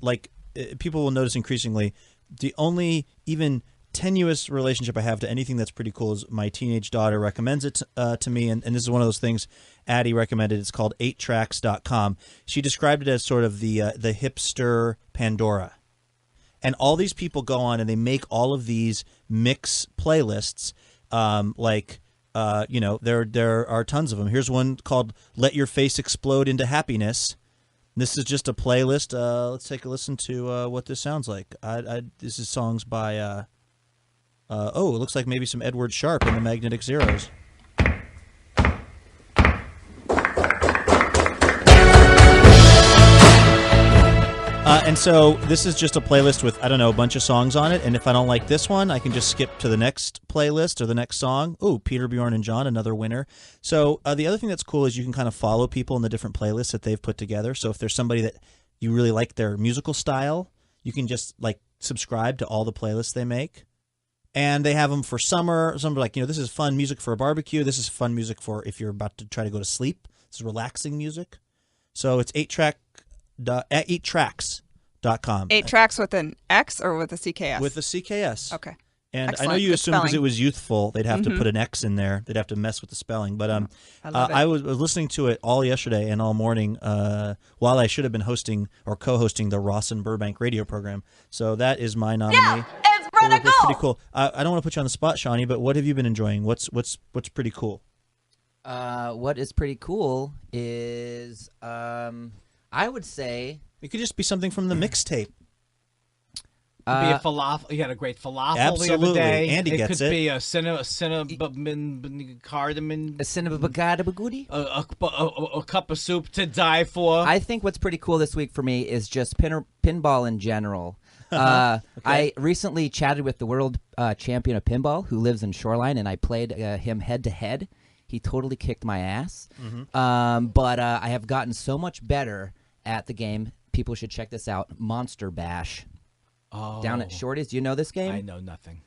people will notice increasingly. The only even tenuous relationship I have to anything that's pretty cool is my teenage daughter recommends it to me. And this is one of those things Addie recommended. It's called 8tracks.com. She described it as sort of the hipster Pandora. And all these people go on and they make all of these mix playlists, there are tons of them. Here's one called "Let Your Face Explode into Happiness." This is just a playlist. Let's take a listen to what this sounds like. This is songs by. It looks like maybe some Edward Sharpe and the Magnetic Zeros. And so this is just a playlist with, a bunch of songs on it. And if I don't like this one, I can just skip to the next playlist or the next song. Oh, Peter, Bjorn, and John, another winner. So the other thing that's cool is you can kind of follow people in the different playlists that they've put together. So if there's somebody that you really like their musical style, you can just subscribe to all the playlists they make. And they have them for summer. Some are like, this is fun music for a barbecue. This is fun music for if you're about to try to go to sleep. This is relaxing music. So it's 8tracks.com. 8 tracks with an X or with a CKS? With a CKS. Okay. And Excellent. I know you Good assumed because spelling. it was youthful, they'd have to Mhm. put an X in there. They'd have to mess with the spelling. But I was listening to it all yesterday and all morning while I should have been hosting or co-hosting the Ross and Burbank radio program. So that is my nominee. Yeah, it's pretty It's pretty cool. cool. I don't want to put you on the spot, Shawnee, but what have you been enjoying? What's pretty cool? What is pretty cool is I would say it could just be something from the mixtape. Could be a falafel. You had a great falafel Absolutely. the other day. Andy it gets could it. be a cardamom. A cinnamon. A cup of soup to die for. I think what's pretty cool this week for me is just pinball in general. I recently chatted with the world champion of pinball who lives in Shoreline, and I played him head to head. He totally kicked my ass. But I have gotten so much better at the game. People should check this out. Monster Bash. down at Shorty's. Do you know this game? I know nothing.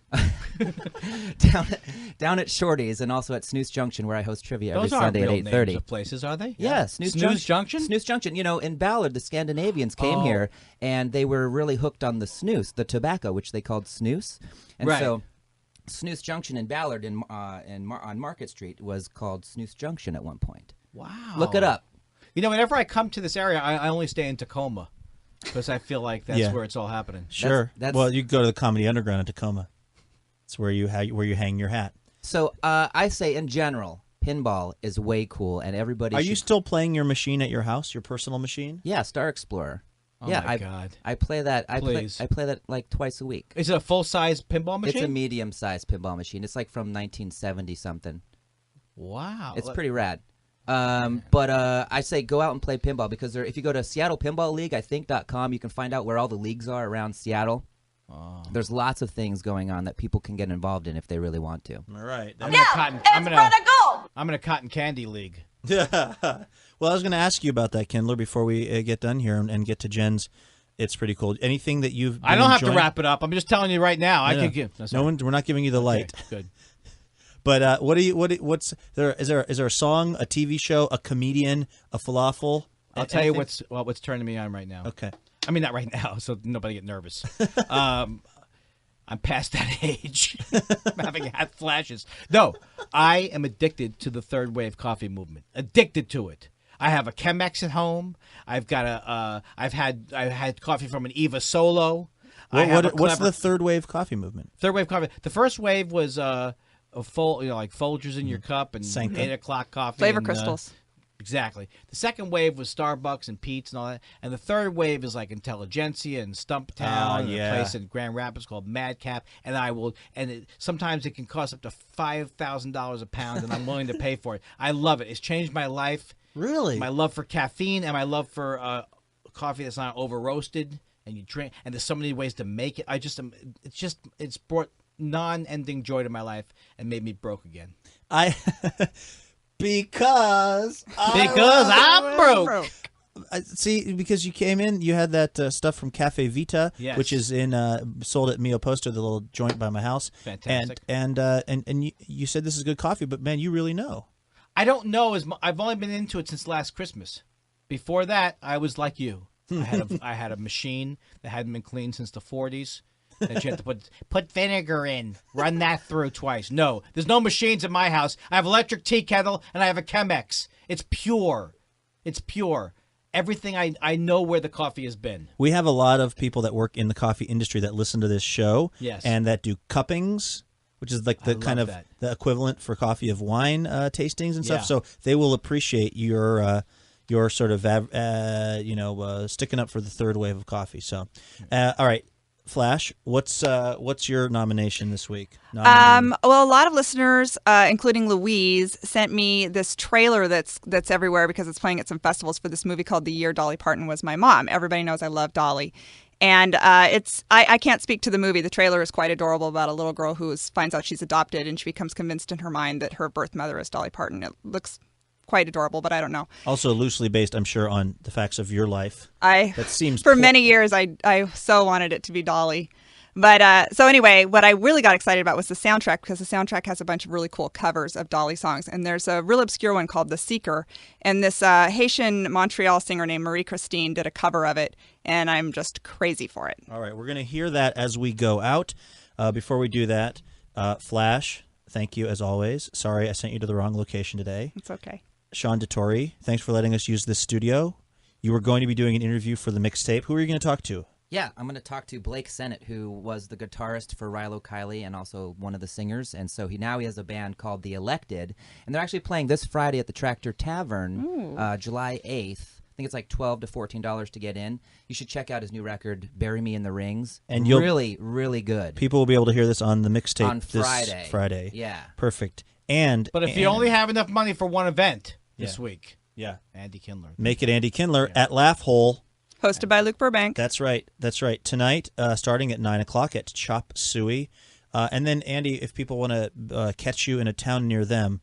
down at Shorty's and also at Snooze Junction, where I host trivia every Those aren't Sunday at real 8:30. names of places, are they? Yeah, Snooze Junction. Snooze Junction. You know, in Ballard, the Scandinavians came here, and they were really hooked on the snus, the tobacco, which they called snus. And so Snooze Junction in Ballard on Market Street was called Snooze Junction at one point. Wow. Look it up. You know, whenever I come to this area, I only stay in Tacoma because I feel like that's where it's all happening. Sure. Well, you go to the Comedy Underground in Tacoma. It's where you hang your hat. So I say, in general, pinball is way cool, and everybody. Are you still playing your machine at your house, your personal machine? Yeah, Star Explorer. Oh my God! I play that. I play that like twice a week. Is it a full-size pinball machine? It's a medium-sized pinball machine. It's like from 1970 something. Wow, it's pretty rad. But I say go out and play pinball because if you go to Seattle Pinball League, I think.com, you can find out where all the leagues are around Seattle. There's lots of things going on that people can get involved in if they really want to. All right. I'm in a cotton candy league. Well, I was going to ask you about that, Kindler, before we get done here and get to Jen's. It's pretty cool. Anything that you've been I don't have enjoying? to wrap it up. I'm just telling you right now. No, I could give. We're not giving you the light. Good. But what's there? Is there a song, a TV show, a comedian, a falafel? I'll tell you what's turning me on right now. Okay. I mean, not right now, so nobody get nervous. I'm past that age. I'm having hot flashes. No, I am addicted to the third wave coffee movement. Addicted to it. I have a Chemex at home. I've got I've had coffee from an Eva Solo. What's the third wave coffee movement? Third wave coffee. The first wave was like Folgers in your cup and Sanka. 8 o'clock coffee. Flavor and, crystals. Exactly. The second wave was Starbucks and Pete's and all that. And the third wave is like Intelligentsia and Stumptown and a place in Grand Rapids called Madcap. And sometimes it can cost up to $5,000 a pound, and I'm willing to pay for it. I love it. It's changed my life. Really? My love for caffeine and my love for coffee that's not over roasted and you drink. And there's so many ways to make it. It's brought non-ending joy to my life and made me broke again. Because I'm broke. See, because you came in, you had that stuff from Cafe Vita, Yes. which is sold at Mio Posto, the little joint by my house. Fantastic. And you said this is good coffee, but man, you really know. I don't know I've only been into it since last Christmas. Before that, I was like you. I had a machine that hadn't been cleaned since the 40s. That you have to put vinegar in, run that through twice. No, there's no machines in my house. I have electric tea kettle and I have a Chemex. It's pure. It's pure. Everything I know where the coffee has been. We have a lot of people that work in the coffee industry that listen to this show, Yes. and that do cuppings, which is like the kind of the equivalent for coffee of wine tastings and stuff. Yeah. So they will appreciate your sort of sticking up for the third wave of coffee. So, all right. Flash, what's your nomination this week? Well, a lot of listeners, including Louise, sent me this trailer that's everywhere because it's playing at some festivals for this movie called The Year Dolly Parton Was My Mom. Everybody knows I love Dolly. And I can't speak to the movie. The trailer is quite adorable about a little girl who finds out she's adopted and she becomes convinced in her mind that her birth mother is Dolly Parton. It looks quite adorable, but I don't know. Also loosely based, I'm sure, on the facts of your life. That seems for many years I so wanted it to be Dolly. But so anyway, what I really got excited about was the soundtrack, because the soundtrack has a bunch of really cool covers of Dolly songs. And there's a real obscure one called The Seeker. And this Haitian Montreal singer named Marie Christine did a cover of it. And I'm just crazy for it. All right, we're going to hear that as we go out. Before we do that, Flash, thank you as always. Sorry I sent you to the wrong location today. It's okay. Sean DeTore, thanks for letting us use this studio. You were going to be doing an interview for the mixtape. Who are you going to talk to? Yeah, I'm going to talk to Blake Sennett, who was the guitarist for Rilo Kiley and also one of the singers. And so he has a band called The Elected. And they're actually playing this Friday at the Tractor Tavern, July 8th. I think it's like $12 to $14 to get in. You should check out his new record, Bury Me in the Rings. And really, really good. People will be able to hear this on the mixtape on Friday. This Friday. Yeah. Perfect. But if you only have enough money for one event this week, Andy Kindler. Make it Andy Kindler at Laugh Hole. Hosted by Luke Burbank. That's right. Tonight, starting at 9 o'clock at Chop Suey. And then, Andy, if people want to catch you in a town near them,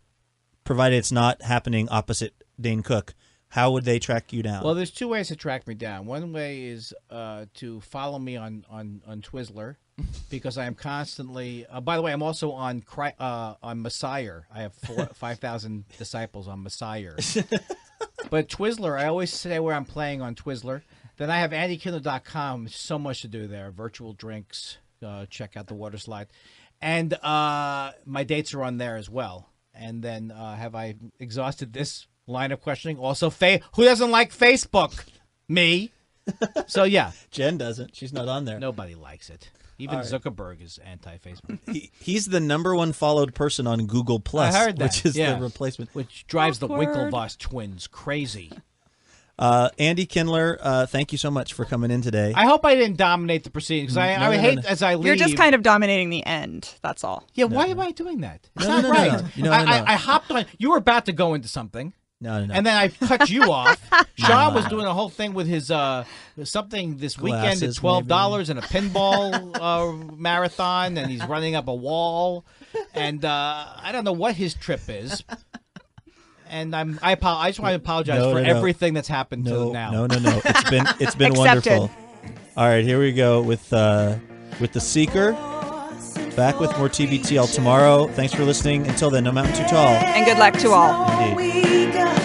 provided it's not happening opposite Dane Cook, how would they track you down? Well, there's two ways to track me down. One way is to follow me on Twizzler, because I am constantly. By the way, I'm also on Messiah. I have 5,000 disciples on Messiah. But Twizzler, I always say where I'm playing on Twizzler. Then I have AndyKindler.com. So much to do there. Virtual drinks. Check out the water slide. And my dates are on there as well. And then have I exhausted this line of questioning? Also, who doesn't like Facebook? Me. So, yeah. Jen doesn't. She's not on there. Nobody likes it. Even Zuckerberg is anti-Facebook. He's the #1 followed person on Google Plus. I heard that. Which is the replacement. Which drives the Winklevoss twins crazy. Andy Kindler, thank you so much for coming in today. I hope I didn't dominate the proceedings. I hate as I leave. You're just kind of dominating the end. That's all. Yeah, why am I doing that? It's not right. I hopped on. You were about to go into something. No. And then I cut you off. Sean was doing a whole thing with his something this weekend at $12 and a pinball marathon, and he's running up a wall. And I don't know what his trip is. And I just want to apologize for everything that's happened to now. No. It's been wonderful. All right, here we go with the Seeker. Back with more TBTL tomorrow. Thanks for listening. Until then, no mountain too tall. And good luck to all. Indeed.